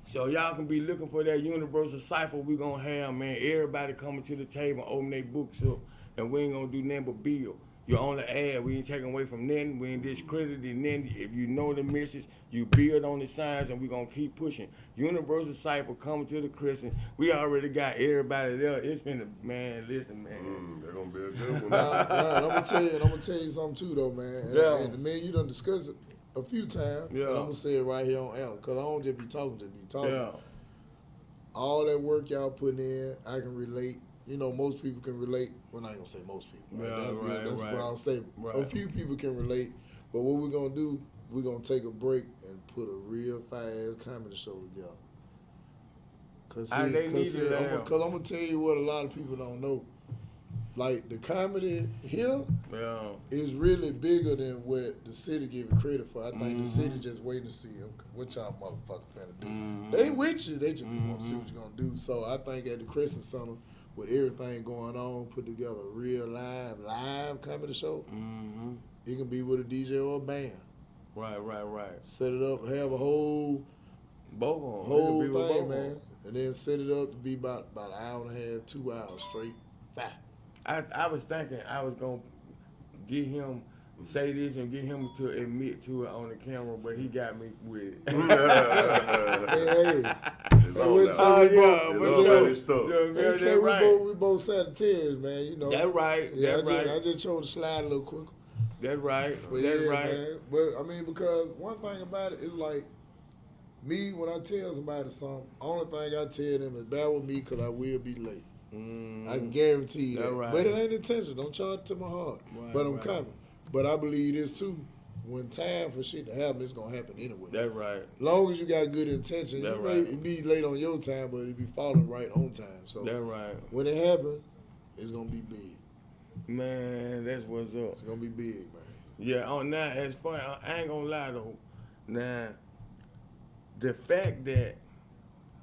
Speaker 1: So y'all can be looking for that universal cipher we gonna have, man. Everybody coming to the table, open their books up, and we ain't gonna do nothing but build. You only add, we ain't taking away from nothing, we ain't discrediting nothing. If you know the message, you build on the signs, and we gonna keep pushing. Universal cipher coming to the crescent. We already got everybody there. It's been man, listen, man.
Speaker 2: They're gonna be a good one.
Speaker 3: I'm gonna tell you something too, though, man. And man, you done discussed it a few times, and I'm gonna say it right here on air, cause I don't just be talking,
Speaker 1: Yeah.
Speaker 3: All that work y'all putting in, I can relate. You know, most people can relate. Well, I ain't gonna say most people. Right? That's a broad statement. Right. A few people can relate, but what we're gonna do, we're gonna take a break and put a real fast comedy show together. Cause I'm gonna tell you what a lot of people don't know. Like the comedy here is really bigger than what the city give it credit for. I think the city just waiting to see what y'all motherfuckers finna do. They with you, they just want to see what you're gonna do. So I think at the Crescent Center, with everything going on, put together a real live comedy show. It can be with a DJ or a band. Right. Set it up, have a whole thing, man, and then set it up to be about an hour and a half, 2 hours straight.
Speaker 1: I was thinking I was gonna get him say this and get him to admit to it on the camera, but he got me with it.
Speaker 3: We both Sagittarius, man. You know.
Speaker 1: That's right.
Speaker 3: Yeah, I just chose to slide a little quicker.
Speaker 1: That's right.
Speaker 3: But
Speaker 1: That's right.
Speaker 3: Man. But I mean, because one thing about it is like me when I tell somebody something, only thing I tell them is bear with me because I will be late. I can guarantee you that.
Speaker 1: Right.
Speaker 3: But it ain't intentional. Don't charge it to my heart. But I'm coming. But I believe this too. When time for shit to happen, it's gonna happen anyway.
Speaker 1: That's right.
Speaker 3: Long as you got good intention,
Speaker 1: That's
Speaker 3: you may be late on your time, but it be falling right on time. So
Speaker 1: that's right.
Speaker 3: When it happens, it's gonna be big.
Speaker 1: Man, that's what's up.
Speaker 3: It's gonna be big, man.
Speaker 1: Yeah. Oh, now it's funny. I ain't gonna lie though. Now, the fact that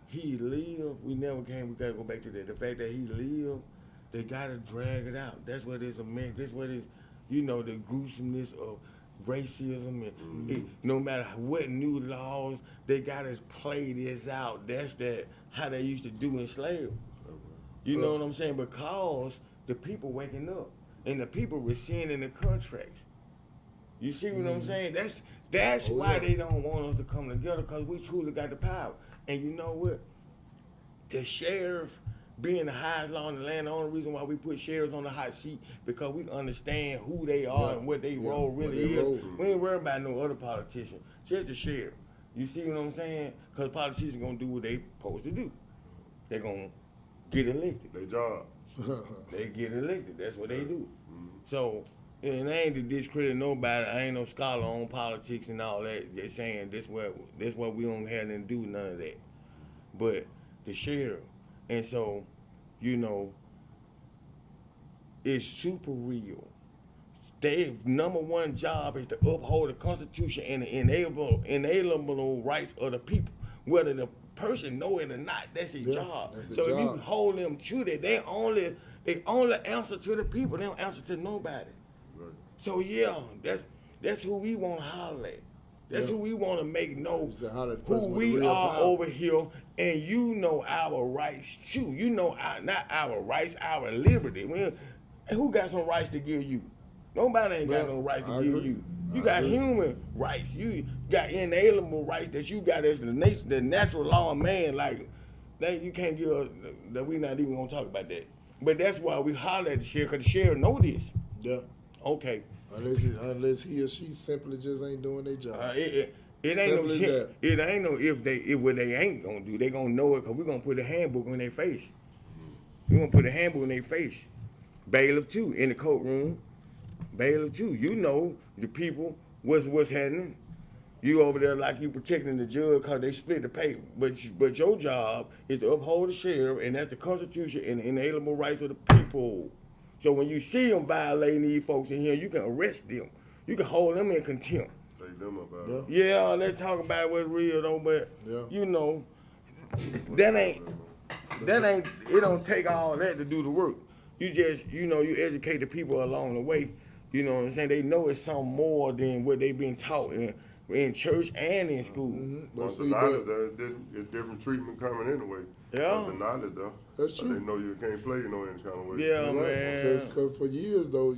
Speaker 1: he lived, we gotta go back to that. The fact that he lived, they gotta drag it out. That's what it's that's what it's, you know, the gruesomeness of racism and no matter what new laws, they gotta play this out. That's how they used to do in slavery. You know what I'm saying? Because the people waking up and the people rescinding the contracts. You see what I'm saying? That's why they don't want us to come together, because we truly got the power. And you know what? The sheriff being the highest law in the land, the only reason why we put sheriffs on the hot seat, because we understand who they are and what their role really is. We ain't worried about no other politician, just the sheriff. You see what I'm saying? Because politicians gonna do what they supposed to do. They gonna get elected.
Speaker 2: Their job.
Speaker 1: They get elected. That's what they do. So, and I ain't to discredit nobody. I ain't no scholar on politics and all that. Just saying this what we don't have to do, none of that. But the sheriff. And so, you know, it's super real. Their number one job is to uphold the Constitution and the inalienable rights of the people. Whether the person know it or not, that's his job. So if you hold them to that, they only answer to the people. They don't answer to nobody. Right. So yeah, that's who we want to holler at. That's who we want to make know who we are over here, and you know our rights too. You know not our rights, our liberty. Who got some rights to give you? Nobody ain't got no rights to give you. You got human rights. You got inalienable rights that you got as the natural law of man. Like that, you can't give. That we not even gonna talk about that. But that's why we holler at the sheriff, because the sheriff know this.
Speaker 3: Yeah.
Speaker 1: Okay.
Speaker 3: Unless he or she simply just ain't doing their job.
Speaker 1: It ain't no if what they ain't gonna do. They gonna know it, because we're gonna put a handbook on their face. We're gonna put a handbook in their face. bailiff too in the courtroom. Bailiff too. You know the people, what's happening. You over there like you protecting the judge because they split the pay. But your job is to uphold the sheriff, and that's the Constitution and the inalienable rights of the people. So when you see them violating these folks in here, you can arrest them. You can hold them in contempt.
Speaker 2: Take them about it.
Speaker 1: Yeah, let's talk about what's real though, but you know, that ain't, it don't take all that to do the work. You just, you educate the people along the way. You know what I'm saying? They know it's something more than what they been taught in church and in school.
Speaker 2: Once the knowledge, it's different treatment coming anyway.
Speaker 1: Yeah.
Speaker 2: Once the knowledge, though.
Speaker 3: That's true.
Speaker 2: They know you can't play, any kind of way.
Speaker 1: Yeah, man.
Speaker 3: Because for years though,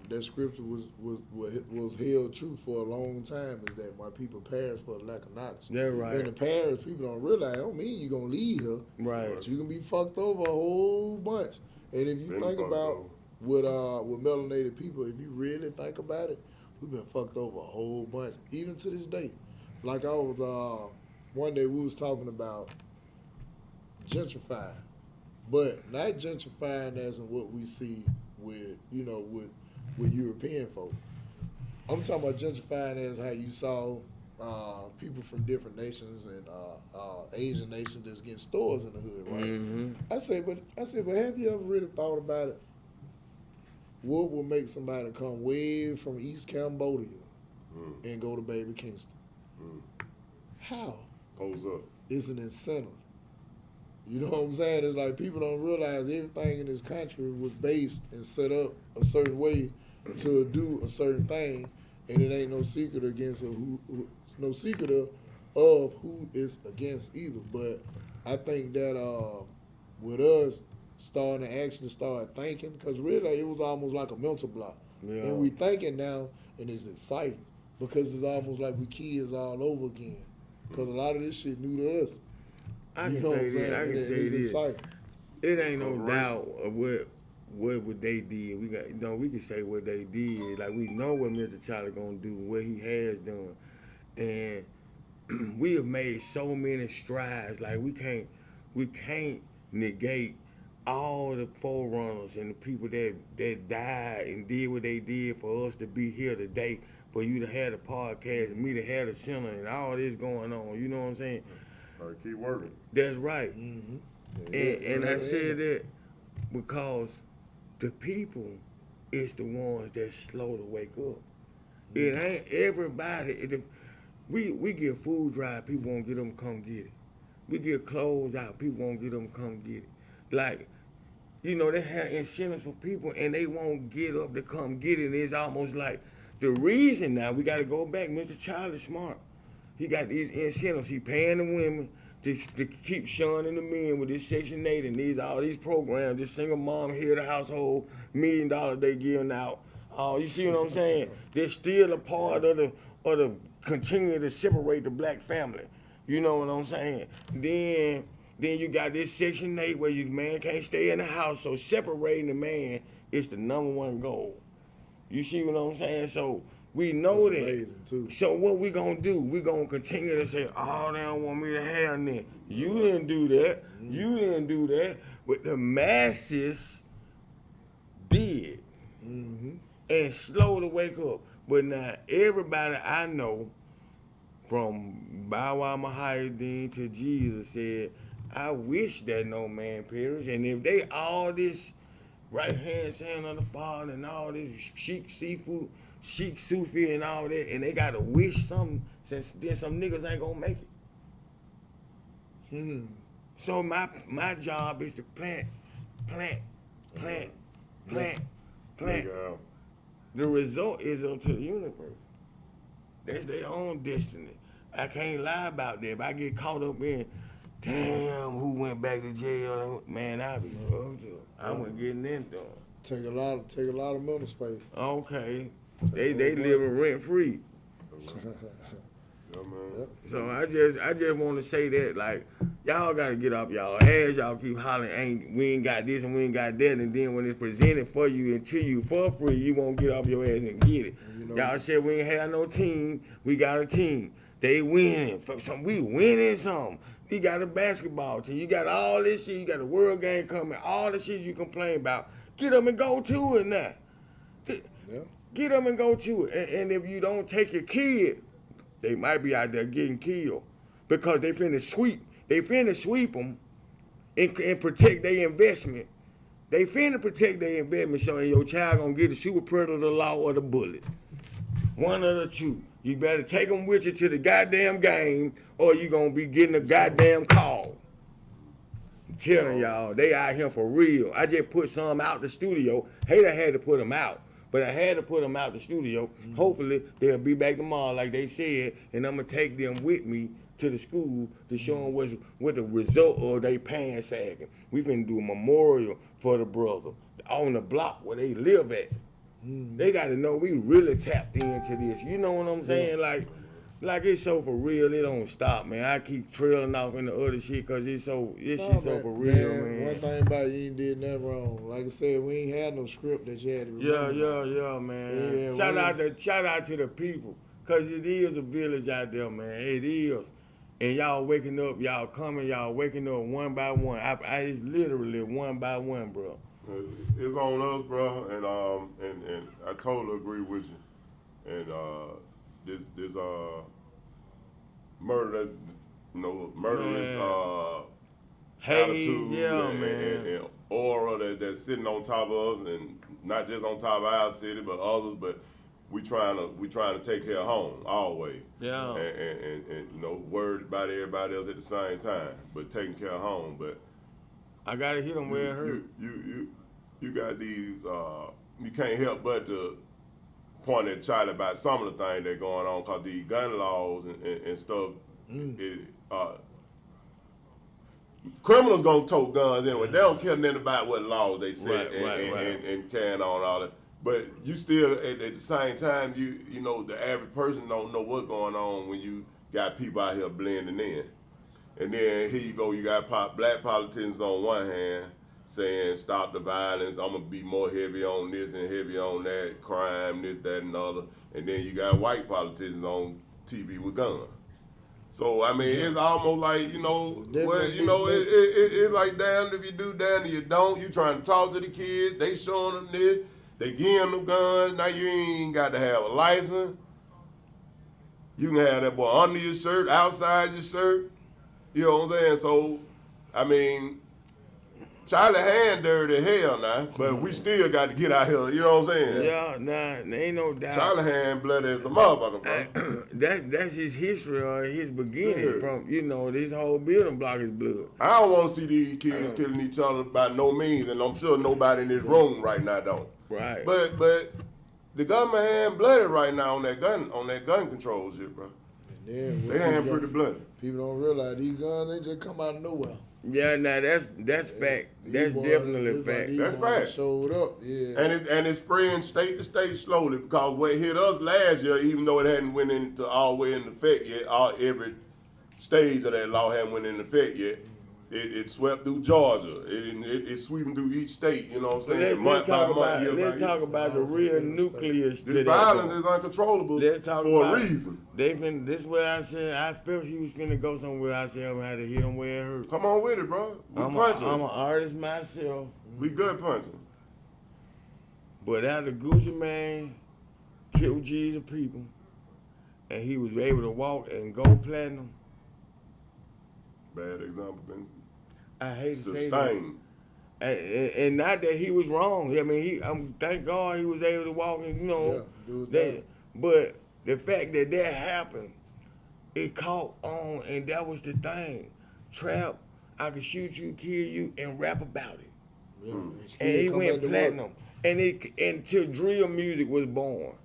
Speaker 3: that scripture was held true for a long time. Is that my people perish for the lack of knowledge?
Speaker 1: That's right.
Speaker 3: And the parents, people don't realize. Don't mean you gonna leave her.
Speaker 1: Right.
Speaker 3: But you can be fucked over a whole bunch. And if you think about with melanated people, if you really think about it, we've been fucked over a whole bunch, even to this day. Like I was one day we was talking about gentrifying, but not gentrifying as in what we see with with European folk. I'm talking about gentrifying as how you saw people from different nations and Asian nations that's getting stores in the hood, right?
Speaker 1: Mm-hmm.
Speaker 3: I said, but have you ever really thought about it? What will make somebody come way from East Cambodia and go to Baby Kingston? How?
Speaker 2: Pose up.
Speaker 3: It's an incentive. You know what I'm saying? It's like people don't realize everything in this country was based and set up a certain way to do a certain thing, and it ain't no secret no secret of who is against either. But I think that with us starting to actually start thinking, because really it was almost like a mental block.
Speaker 1: Yeah.
Speaker 3: And we thinking now, and it's exciting because it's almost like we kids all over again. Because a lot of this shit new to us.
Speaker 1: I can say this. It ain't no doubt of what they did. We can say what they did. Like we know what Mr. Charlie gonna do, what he has done, and we have made so many strides. Like we can't negate all the forerunners and the people that died and did what they did for us to be here today, for you to have a podcast and me to have a center and all this going on. You know what I'm saying?
Speaker 2: All right, keep working.
Speaker 1: That's right. Mm-hmm. And I said that because the people is the ones that's slow to wake up. It ain't everybody. We get food drive, people won't get them to come get it. We get clothes out, people won't get them to come get it. Like, they have incentives for people and they won't get up to come get it. It's almost like the reason now, we got to go back, Mr. Charlie Smart. He got these incentives. He paying the women to keep shunning the men with this Section 8 and all these programs. This single mom head of household, $1 million they giving out. You see what I'm saying? They're still a part of the continuing to separate the black family. You know what I'm saying? Then you got this Section 8 where your man can't stay in the house, so separating the man is the #1 goal. You see what I'm saying? So we know
Speaker 3: that's
Speaker 1: that.
Speaker 3: Amazing too.
Speaker 1: So what we gonna do? We gonna continue to say, oh, they don't want me to have that. You didn't do that. You didn't do that. But the masses did. And slow to wake up. But now everybody I know, from Bow Wow Mahayadeen to Jesus, said, I wish that no man perish. And if they all this right hand saying of the Father and all this Sheikh Sufi and all that, and they gotta wish something, since then some niggas ain't gonna make it. So my job is to plant. The result is up to the universe. That's their own destiny. I can't lie about that. If I get caught up in, damn, who went back to jail? Man, I'll be fucked up. I wasn't getting in done.
Speaker 3: Take a lot of mental space.
Speaker 1: Okay. They living rent free.
Speaker 2: Yeah, man.
Speaker 1: So I just want to say that, like, y'all gotta get off y'all ass. Y'all keep hollering, we ain't got this and we ain't got that, and then when it's presented for you and to you for free, you won't get off your ass and get it. Y'all said we ain't have no team. We got a team. They winning. We winning something. You got a basketball team. You got all this shit. You got a world game coming. All the shit you complain about Get up and go to it now.
Speaker 3: Yeah.
Speaker 1: Get up and go to it. And if you don't take your kid, they might be out there getting killed because they finna sweep. They finna sweep them and protect their investment. They finna protect their investment, so your child gonna get the super predator law or the bullet. One of the two. You better take them with you to the goddamn game, or you gonna be getting a goddamn call. I'm telling y'all, they out here for real. I just put some out the studio. Hate I had to put them out, but I had to put them out the studio. Mm-hmm. Hopefully they'll be back tomorrow, like they said, and I'm gonna take them with me to the school to show them what the result of they pants sagging. We finna do a memorial for the brother on the block where they live at. Mm-hmm. They got to know we really tapped into this. You know what I'm saying? Like it's so for real. It don't stop, man. I keep trailing off in the other shit because it's so for real, man.
Speaker 3: One thing about it, you ain't did nothing wrong. Like I said, we ain't had no script that you had to remember.
Speaker 1: Yeah, man. Yeah, shout out to the people, cause it is a village out there, man. It is. And y'all waking up, y'all coming, y'all waking up one by one. It's literally one by one, bro.
Speaker 2: It's on us, bro, and I totally agree with you. And this murder, murderous attitude, and aura that's sitting on top of us, and not just on top of our city, but others. But we trying to take care of home always.
Speaker 1: Yeah.
Speaker 2: And worried about everybody else at the same time, but taking care of home. But
Speaker 1: I gotta hit them where it hurt.
Speaker 2: You got these. You can't help but to point at Charlie about some of the things that going on, cause these gun laws and stuff. Criminals gonna tote guns anyway. They don't care nothing about what laws they set and carrying on all that. But you still at the same time, you know the average person don't know what's going on when you got people out here blending in. And then here you go, you got black politicians on one hand saying stop the violence, I'm gonna be more heavy on this and heavy on that, crime, this, that, and the other. And then you got white politicians on TV with guns. So I mean, it's almost like it's like damned if you do, damned if you don't. You trying to talk to the kids, they showing them this, they giving them guns. Now you ain't got to have a license. You can have that boy under your shirt, outside your shirt. You know what I'm saying? So, I mean, Charlie hand dirty as hell now, but we still got to get out here. You know what I'm saying?
Speaker 1: Yeah, nah, ain't no doubt.
Speaker 2: Charlie hand bloody as a motherfucker, bro.
Speaker 1: That's his history or his beginning from, this whole building block is blood.
Speaker 2: I don't want to see these kids killing each other by no means, and I'm sure nobody in this room right now don't.
Speaker 1: Right.
Speaker 2: But the government hand bloody right now on that gun control shit, bro. And then they hand pretty bloody.
Speaker 3: People don't realize these guns, they just come out of nowhere.
Speaker 1: Yeah, nah, that's fact. That's definitely fact.
Speaker 2: That's fact.
Speaker 3: Showed up, yeah.
Speaker 2: And it's spreading state to state slowly because what hit us last year, even though it hadn't went into all the way into effect yet, every stage of that law hadn't went into effect yet. It swept through Georgia. It's sweeping through each state. You know what I'm saying?
Speaker 1: Let's talk about the real nucleus to
Speaker 2: this violence is uncontrollable for a reason.
Speaker 1: This is what I said. I felt he was finna go somewhere. I said I'm gonna have to hit him where it hurt.
Speaker 2: Come on with it, bro. I'm an
Speaker 1: artist myself.
Speaker 2: We good punching.
Speaker 1: But after Gucci Mane killed G's of people, and he was able to walk and go platinum.
Speaker 2: Bad example, Ben.
Speaker 1: I hate to say that. And not that he was wrong. I mean, thank God he was able to walk and, but the fact that happened, it caught on, and that was the thing. Trap, I could shoot you, kill you, and rap about it. Yeah, and he went platinum. And until drill music was born.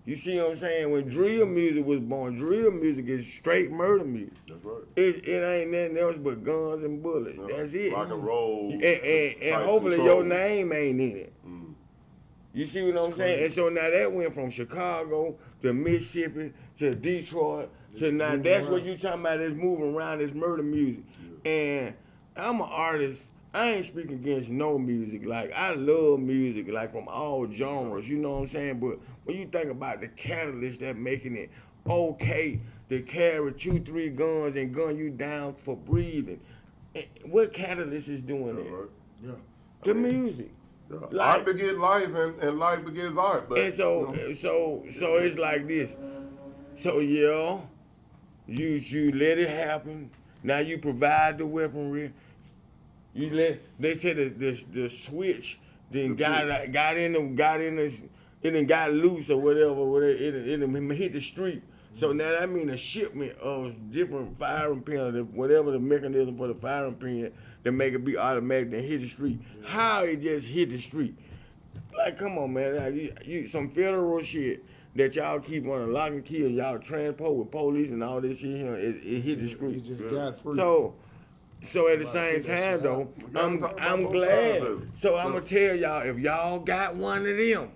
Speaker 1: You see what I'm saying? When drill music was born, drill music is straight murder music.
Speaker 2: That's right.
Speaker 1: It ain't nothing else but guns and bullets. No, that's it.
Speaker 2: Rock and roll.
Speaker 1: And hopefully your name ain't in it. Mm. You see what I'm saying? And so now that went from Chicago to Mississippi to Detroit to now that's what you talking about is moving around this murder music. Yeah. And I'm an artist. I ain't speaking against no music. Like, I love music, like, from all genres, you know what I'm saying? But when you think about the catalyst that making it okay to carry 2-3 guns and gun you down for breathing, what catalyst is doing that?
Speaker 2: Right. Yeah.
Speaker 1: The music.
Speaker 2: Yeah.
Speaker 1: Like,
Speaker 2: art begets life, and life begets art. But
Speaker 1: and so it's like this. So yeah, you let it happen. Now you provide the weaponry. You let they said the switch then got in the it done got loose or whatever. It done hit the street. So now that means a shipment of different firing pins, whatever the mechanism for the firing pin, that make it be automatic and hit the street. How it just hit the street? Like, come on, man. Like, you some federal shit that y'all keep on a lock and key and y'all transport with police and all this shit here, it hit the street.
Speaker 3: It just got free.
Speaker 1: So at the same time though, I'm glad. So I'm gonna tell y'all, if y'all got one of them,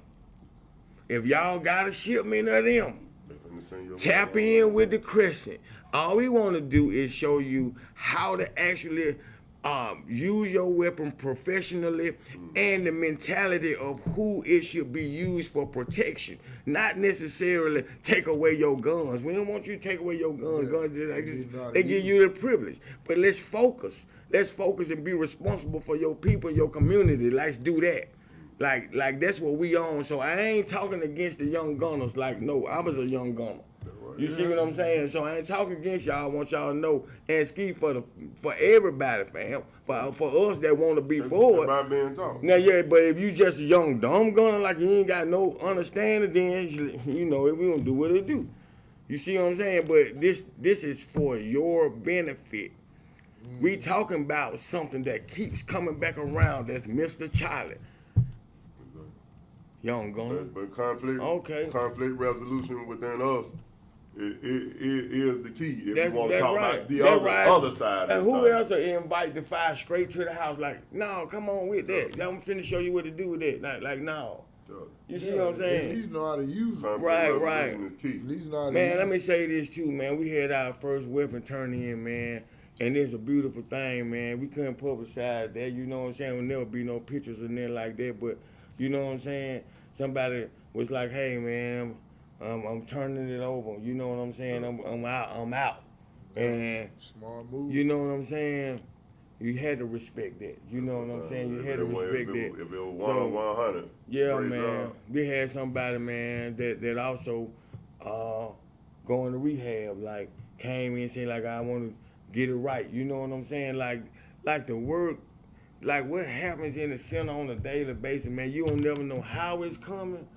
Speaker 1: if y'all got a shipment of them, tap in with the Crescent. All we want to do is show you how to actually use your weapon professionally and the mentality of who it should be used for protection. Not necessarily take away your guns. We don't want you to take away your guns. Guns, they give you the privilege. But let's focus. Let's focus and be responsible for your people, your community. Let's do that. Like that's what we own. So I ain't talking against the young gunners. Like, no, I was a young gunner. You see what I'm saying? So I ain't talking against y'all. I want y'all to know and ski for everybody, fam. For us that want to be forward.
Speaker 2: About being taught.
Speaker 1: Now, yeah, but if you just a young dumb gunner, like you ain't got no understanding, then you know we don't do what it do. You see what I'm saying? But this is for your benefit. We talking about something that keeps coming back around. That's Mr. Charlie. Young gunner.
Speaker 2: But conflict resolution within us. It is the key if you want to talk about the other side.
Speaker 1: And who else will invite the fire straight to the house? Like, no, come on with that. I'm finna show you what to do with that. Like no. You see what I'm saying?
Speaker 3: At least know how to use it.
Speaker 1: Right.
Speaker 3: At least know how to
Speaker 1: man, let me say this too, man. We had our first weapon turn in, man. And it's a beautiful thing, man. We couldn't publicize that, you know what I'm saying? There'll never be no pictures or nothing like that, but you know what I'm saying? Somebody was like, hey, man, I'm turning it over. You know what I'm saying? I'm out. And
Speaker 3: smart move.
Speaker 1: you know what I'm saying? You had to respect that. You know what I'm saying? You had to respect that.
Speaker 2: If it was 100.
Speaker 1: Yeah, man. We had somebody, man, that also going to rehab, like came in saying like I want to get it right. You know what I'm saying? Like the work, like what happens in the center on a daily basis, man, you don't never know how it's coming.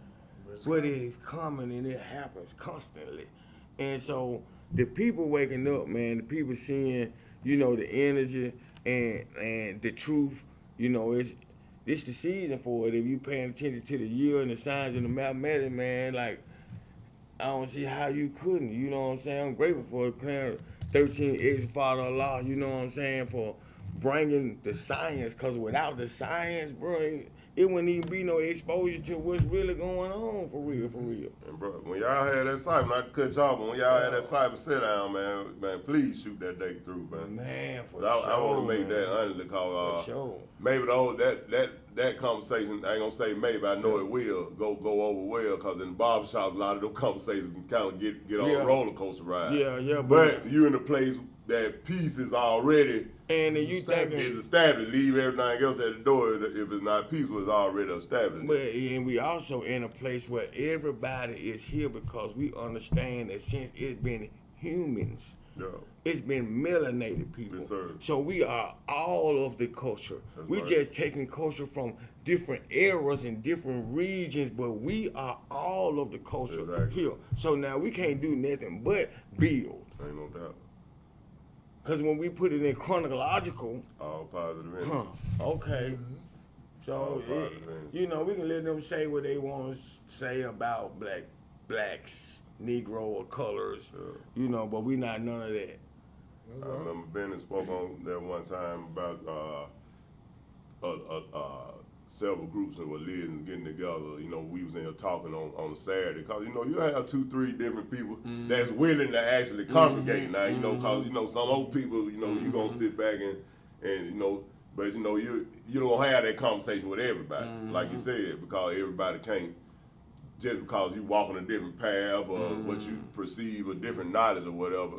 Speaker 1: But it's coming and it happens constantly. And so the people waking up, man, the people seeing, you know, the energy and the truth, you know, it's the season for it. If you paying attention to the year and the signs and the mathematics, man, like I don't see how you couldn't. You know what I'm saying? I'm grateful for declaring 13 eggs Father Allah, you know what I'm saying, for bringing the science, because without the science, bro, it wouldn't even be no exposure to what's really going on for real.
Speaker 2: And bro, when y'all had that cyber, not to cut y'all, but when y'all had that cyber sit down, man, please shoot that date through, man.
Speaker 1: Man, for sure.
Speaker 2: I want to make that honestly, because maybe that conversation, I ain't gonna say maybe, I know it will go over well, because in the barbershop, a lot of those conversations can kind of get on a roller coaster ride.
Speaker 1: Yeah.
Speaker 2: But you in a place that peace is already
Speaker 1: and then you thinking
Speaker 2: it's established. Leave everything else at the door. If it's not peaceful, it's already established.
Speaker 1: But and we also in a place where everybody is here because we understand that since it's been humans, it's been melanated people.
Speaker 2: Yes, sir.
Speaker 1: So we are all of the culture. We just taking culture from different eras and different regions, but we are all of the culture here. So now we can't do nothing but build.
Speaker 2: Ain't no doubt.
Speaker 1: Because when we put it in chronological,
Speaker 2: all positive.
Speaker 1: Okay. So you know, we can let them say what they want to say about blacks, Negro, or colors. You know, but we not none of that.
Speaker 2: I remember Bennett spoke on that one time about several groups that were leading getting together. You know, we was in here talking on Saturday, because you know you have 2-3 different people that's willing to actually congregate now. You know, because you know some old people, you know, you gonna sit back and you know, but you know you don't have that conversation with everybody, like you said, because everybody can't, just because you walking a different path or what you perceive a different knowledge or whatever.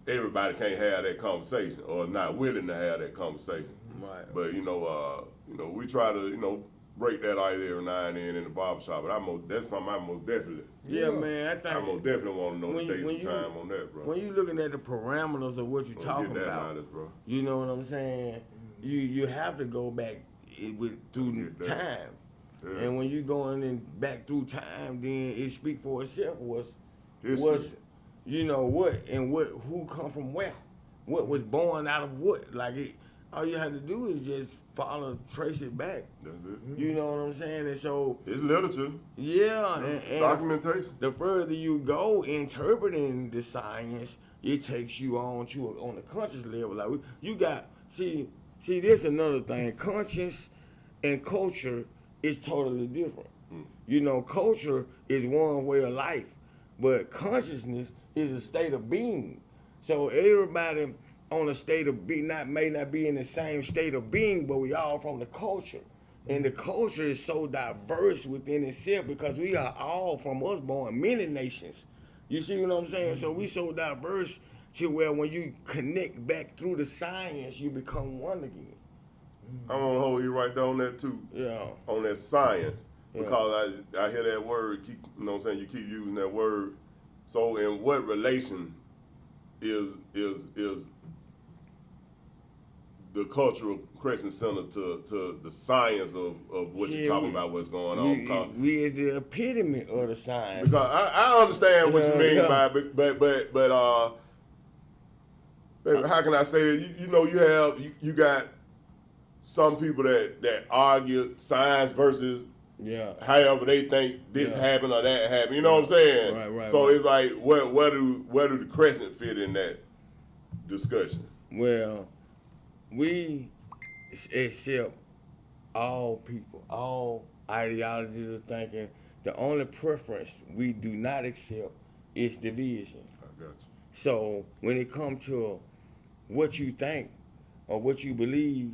Speaker 2: Everybody can't have that conversation or not willing to have that conversation.
Speaker 1: Right.
Speaker 2: But you know, we try to break that ice every now and then in the barbershop, but that's something I most definitely.
Speaker 1: Yeah, man, I
Speaker 2: most definitely want to know the dates and
Speaker 1: you,
Speaker 2: time on that, bro.
Speaker 1: When you looking at the parameters of what you're talking about,
Speaker 2: bro.
Speaker 1: You know what I'm saying? You have to go back through time. Yeah. And when you going in back through time, then it speak for itself. What's you know what and who come from where, what was born out of what. Like it, all you have to do is just trace it back.
Speaker 2: That's it.
Speaker 1: You know what I'm saying? And so
Speaker 2: it's literature.
Speaker 1: Yeah, and
Speaker 2: documentation. The
Speaker 1: further you go interpreting the science, it takes you on the conscious level. Like you got see this another thing. Conscious and culture is totally different. You know, culture is one way of life, but consciousness is a state of being. So everybody on a state of being may not be in the same state of being, but we all from the culture. And the culture is so diverse within itself because we are all from us born many nations. You see what I'm saying? So we so diverse to where when you connect back through the science, you become one again.
Speaker 2: I want to hold you right there on that too.
Speaker 1: Yeah.
Speaker 2: On that science. Because I hear that word, you know what I'm saying, you keep using that word. So in what relation is the cultural crescent center to the science of what you're talking about, what's going on?
Speaker 1: We is the epitome of the science.
Speaker 2: Because I understand what you mean by it, but how can I say that? You know, you got some people that argue science versus however they think this happened or that happened. You know what I'm saying?
Speaker 1: Right.
Speaker 2: So it's like where do the crescent fit in that discussion?
Speaker 1: Well, we accept all people, all ideologies of thinking. The only preference we do not accept is division.
Speaker 2: I got you.
Speaker 1: So when it comes to what you think or what you believe,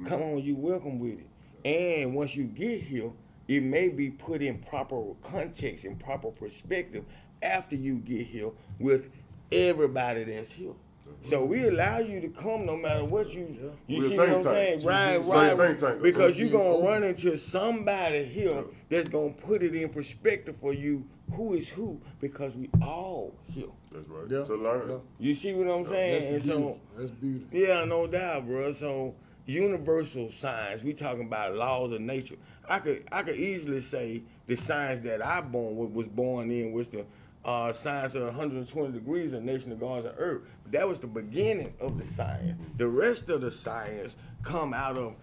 Speaker 1: come on, you welcome with it. And once you get here, it may be put in proper context and proper perspective after you get here with everybody that's here. So we allow you to come no matter what you see what I'm saying? Right. Because you're going to run into somebody here that's going to put it in perspective for you, who is who, because we all here.
Speaker 2: That's right. Yeah. To learn. Yeah.
Speaker 1: You see what I'm saying?
Speaker 3: That's beautiful.
Speaker 1: Yeah, no doubt, bro. So universal science, we talking about laws of nature. I could easily say the science that I was born in was the science of 120 degrees, a nation of gods and earth. But that was the beginning of the science. The rest of the science come out of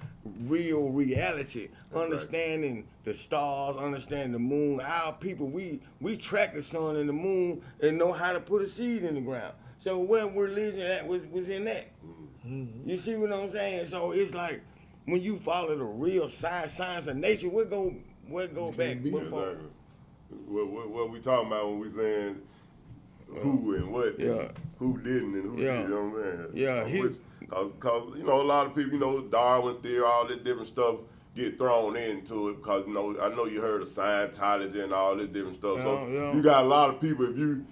Speaker 1: real reality, understanding the stars, understanding the moon. Our people, we track the sun and the moon and know how to put a seed in the ground. So what religion that was in that? You see what I'm saying? So it's like when you follow the real science of nature, what go back?
Speaker 2: Exactly. What we talking about when we saying who and what, who didn't and who did, you know what I'm saying?
Speaker 1: Yeah,
Speaker 2: because you know a lot of people, you know, Darwin theory, all this different stuff get thrown into it because you know I know you heard of Scientology and all this different stuff. So you got a lot of people. If you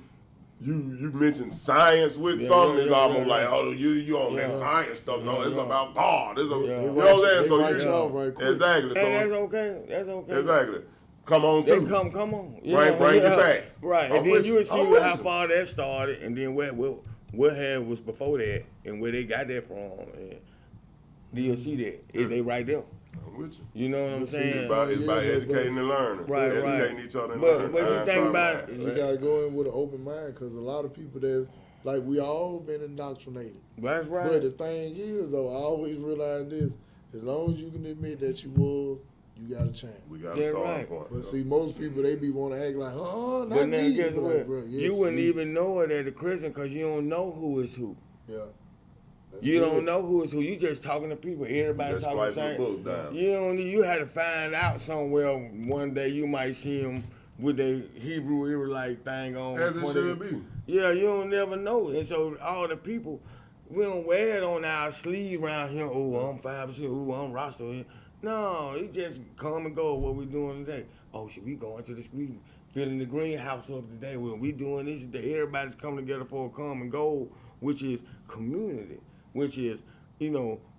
Speaker 2: mention science with something, it's almost like, oh, you on that science stuff. No, it's about God. You know what I'm saying? So exactly. So
Speaker 1: that's okay. That's okay.
Speaker 2: Exactly. Come on, too.
Speaker 1: Come on.
Speaker 2: Bring the facts.
Speaker 1: Right, and then you will see how far that started, and then what was before that, and where they got that from, and you'll see that. Is they right there.
Speaker 2: I'm with you.
Speaker 1: You know what I'm saying?
Speaker 2: It's about educating and learning.
Speaker 1: Right.
Speaker 2: Educating each other.
Speaker 1: But you think about it.
Speaker 3: You got to go in with an open mind because a lot of people that, like, we all been indoctrinated.
Speaker 1: That's right.
Speaker 3: But the thing is, though, I always realize this. As long as you can admit that you was, you got a chance.
Speaker 2: We got a starting point.
Speaker 3: But see, most people, they be want to act like, oh, not
Speaker 1: but now,
Speaker 3: me.
Speaker 1: guess what?
Speaker 3: Like, bro,
Speaker 1: you wouldn't even know it at the Christian because you don't know who is who.
Speaker 3: Yeah.
Speaker 1: You don't know who is who. You just talking to people. Everybody talking the same. You had to find out somewhere one day. You might see them with their Hebrew Israelite thing on.
Speaker 2: As it should be.
Speaker 1: Yeah, you don't never know. And so all the people, we don't wear it on our sleeve around here. Oh, I'm 5%. Oh, I'm Rasta. No, it's just come and go. What we doing today? Oh, should we going to the street, filling the greenhouse up today? Well, we doing this today. Everybody's coming together for a common goal, which is community, which is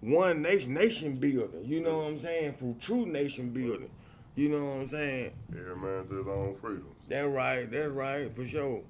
Speaker 1: one nation building. You know what I'm saying? For true nation building. You know what I'm saying?
Speaker 2: Every man to his own freedoms.
Speaker 1: That's right, for sure.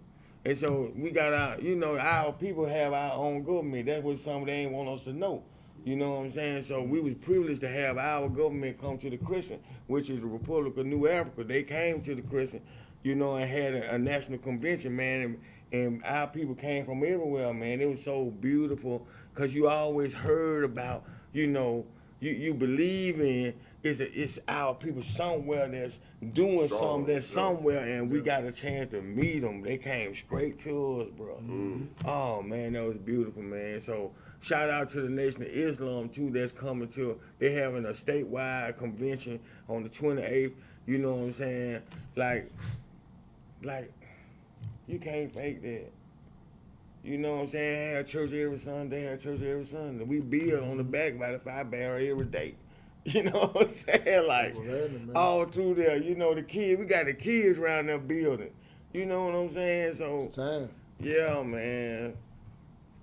Speaker 1: And so we got our people have our own government. That's what some they ain't want us to know. You know what I'm saying? So we was privileged to have our government come to the Crescent, which is the Republic of New Africa. They came to the Crescent, and had a national convention, man, and our people came from everywhere, man. It was so beautiful because you always heard about, you believe in it's our people somewhere that's doing something that's somewhere, and we got a chance to meet them. They came straight to us, bro. Mm-hmm. Oh man, that was beautiful, man. So shout out to the Nation of Islam too. That's coming to. They having a statewide convention on the 28th. You know what I'm saying? Like you can't fake that. You know what I'm saying? Have church every Sunday. Have church every Sunday. We build on the back by the fire barrel every day. You know what I'm saying? Like, all through there, the kids, we got the kids around there building. You know what I'm saying? So,
Speaker 3: it's time.
Speaker 1: Yeah, man.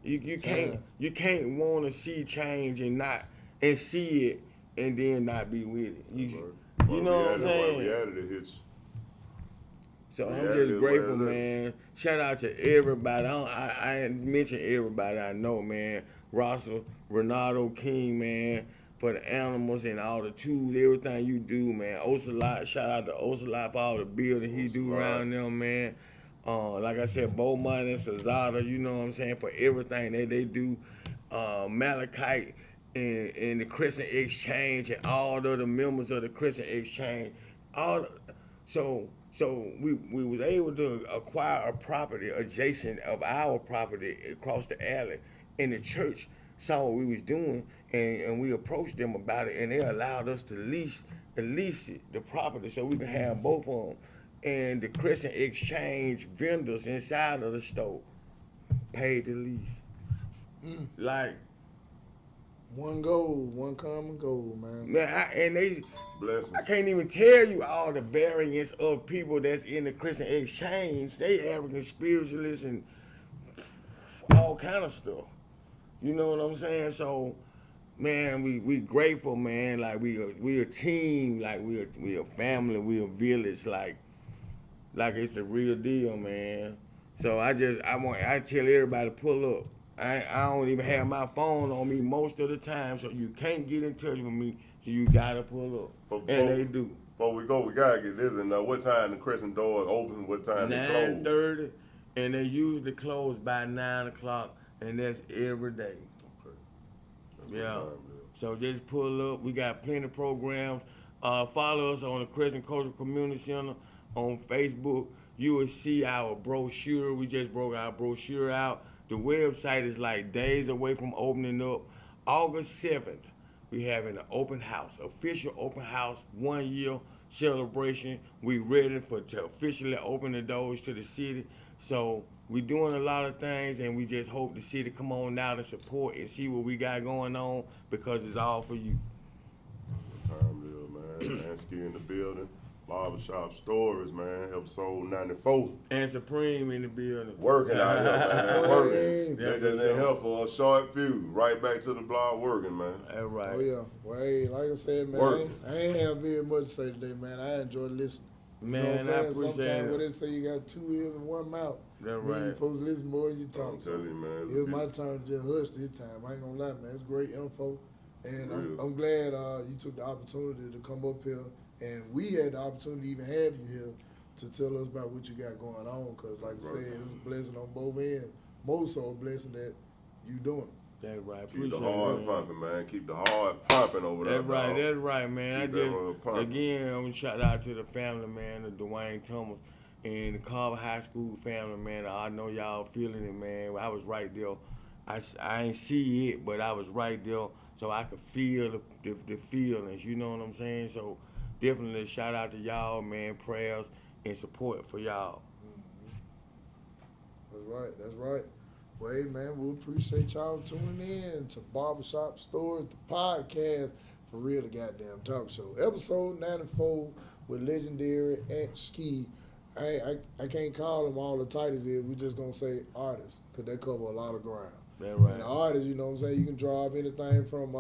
Speaker 1: You can't want to see change and see it and then not be with it. You know what I'm saying?
Speaker 2: Reality hits.
Speaker 1: So I'm just grateful, man. Shout out to everybody. I mentioned everybody I know, man. Russell, Renato King, man, for the animals and all the tools, everything you do, man. Ocelot, shout out to Ocelot for all the building he do around them, man. Like I said, Beaumont and Cesada, you know what I'm saying, for everything that they do. Malachite and the Crescent Exchange and all the other members of the Crescent Exchange. So we was able to acquire a property adjacent of our property across the alley, and the church saw what we was doing, and we approached them about it, and they allowed us to lease it, the property, so we can have both of them. And the Crescent Exchange vendors inside of the store paid the lease. Like,
Speaker 3: one goal, one common goal, man.
Speaker 1: Man,
Speaker 2: blessings.
Speaker 1: I can't even tell you all the variants of people that's in the Crescent Exchange. They African spiritualists and all kind of stuff. You know what I'm saying? So, man, we grateful, man. Like we a team, like we a family, we a village, like it's the real deal, man. So I tell everybody to pull up. I don't even have my phone on me most of the time, so you can't get in touch with me, so you gotta pull up. And they do.
Speaker 2: Before we go, we gotta get this and what time the Crescent doors open, what time they close?
Speaker 1: 9:30, and they usually close by 9 o'clock, and that's every day. Okay. Yeah. So just pull up. We got plenty of programs. Follow us on the Crescent Cultural Community Center on Facebook. You will see our brochure. We just broke our brochure out. The website is like days away from opening up. August 7th, we having an open house, official open house, 1 year celebration. We ready to officially open the doors to the city. So we doing a lot of things, and we just hope the city come on out and support and see what we got going on, because it's all for you.
Speaker 2: Time deal, man. Ansky in the building. Barbershop Stories, man. Episode 94.
Speaker 1: And Supreme in the building.
Speaker 2: Working out here, man. Working. They just in here for a short few. Right back to the blog working, man.
Speaker 1: That's right.
Speaker 3: Oh, yeah. Well, hey, like I said, man, I ain't have very much to say today, man. I enjoyed listening.
Speaker 1: Man, I appreciate it.
Speaker 3: Sometimes when they say you got 2 ears and 1 mouth,
Speaker 1: that's right.
Speaker 3: You're supposed to listen more than you talk.
Speaker 2: I'm telling you, man.
Speaker 3: It was my turn to just hush this time. I ain't gonna lie, man. It's great info. And I'm glad you took the opportunity to come up here. And we had the opportunity to even have you here to tell us about what you got going on. Because, like I said, it's a blessing on both ends. More so a blessing that you doing it.
Speaker 1: That's right.
Speaker 2: Keep the heart pumping, man. Keep the heart pumping over there.
Speaker 1: That's right, man. Again, shout out to the family, man, the Dwayne Thomas and the Carver High School family, man. I know y'all feeling it, man. I was right there. I ain't see it, but I was right there, so I could feel the feelings. You know what I'm saying? So definitely shout out to y'all, man. Prayers and support for y'all.
Speaker 3: That's right. Well, hey, man, we appreciate y'all tuning in to Barbershop Stories, the podcast, for real, the goddamn talk show. Episode 94 with legendary Ski. I can't call them all the titles here. We just gonna say artists, because they cover a lot of ground.
Speaker 1: That's right.
Speaker 3: And the artists, you know what I'm saying, you can draw up anything from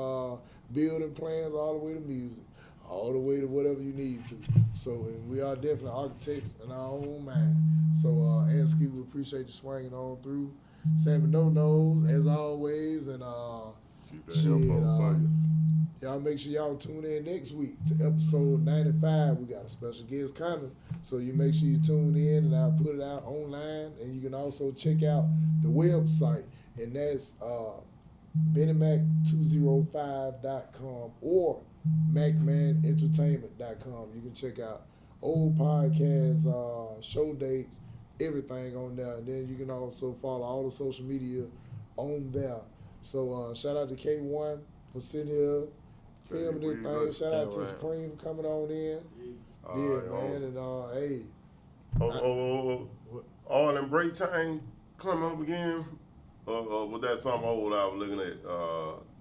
Speaker 3: building plans all the way to music, all the way to whatever you need to. So, and we are definitely architects in our own mind. So, Ansky, we appreciate you swinging on through. Sammy No Nose, as always, and
Speaker 2: keep that info for you.
Speaker 3: y'all make sure y'all tune in next week to episode 95. We got a special guest coming. So you make sure you tune in, and I'll put it out online. And you can also check out the website, and that's BennyMac205.com or MacManEntertainment.com. You can check out old podcasts, show dates, everything on there. And then you can also follow all the social media on there. So shout out to K1 for sitting here filming this thing. Shout out to Supreme for coming on in. Man, and hey.
Speaker 2: Oil and brake chain coming up again. Was that something old I was looking at?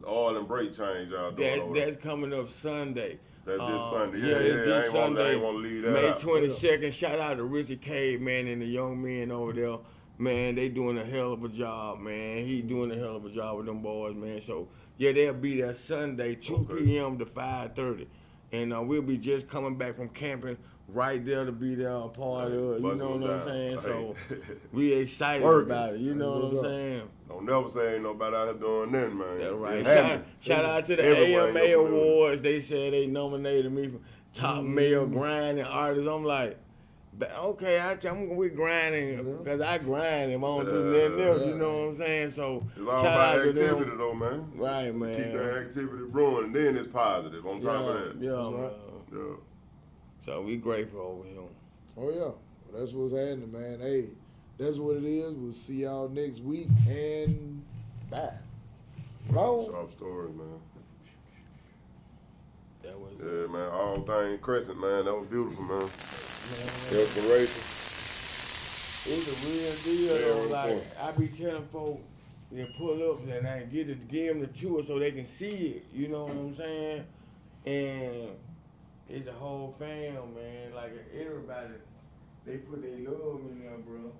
Speaker 2: Oil and brake change y'all doing.
Speaker 1: That's coming up Sunday.
Speaker 2: That's this Sunday.
Speaker 1: Yeah, it's this Sunday.
Speaker 2: I ain't want to leave that
Speaker 1: May
Speaker 2: out.
Speaker 1: 22nd. Shout out to Richard Cave, man, and the young men over there. Man, they doing a hell of a job, man. He doing a hell of a job with them boys, man. So, yeah, they'll be there Sunday, 2 p.m. to 5:30. And we'll be just coming back from camping right there to be there a part of it. You know what I'm saying? So, we excited about it. You know what I'm saying?
Speaker 2: Don't never say ain't nobody out here doing nothing, man.
Speaker 1: That's right. Shout out to the AMA Awards. They said they nominated me for top male grinding artist. I'm like, okay, I'm with grinding because I grind and I don't do nothing else. You know what I'm saying? So
Speaker 2: it's all
Speaker 1: shout
Speaker 2: about
Speaker 1: out to
Speaker 2: activity
Speaker 1: them.
Speaker 2: though, man.
Speaker 1: Right, man.
Speaker 2: Keep that activity brewing, and then it's positive on top of that.
Speaker 1: Yeah, man.
Speaker 2: Yeah.
Speaker 1: So we grateful over here.
Speaker 3: Oh yeah, well, that's what's happening, man. Hey, that's what it is. We'll see y'all next week, and bye.
Speaker 2: Sharp story, man.
Speaker 1: That was
Speaker 2: man. All things Crescent, man. That was beautiful, man. Inspiration.
Speaker 1: It's a real deal, though. Like, I be telling folks, they pull up and I give them the tour so they can see it. You know what I'm saying? And it's a whole fam, man. Like, everybody, they put their love in there, bro.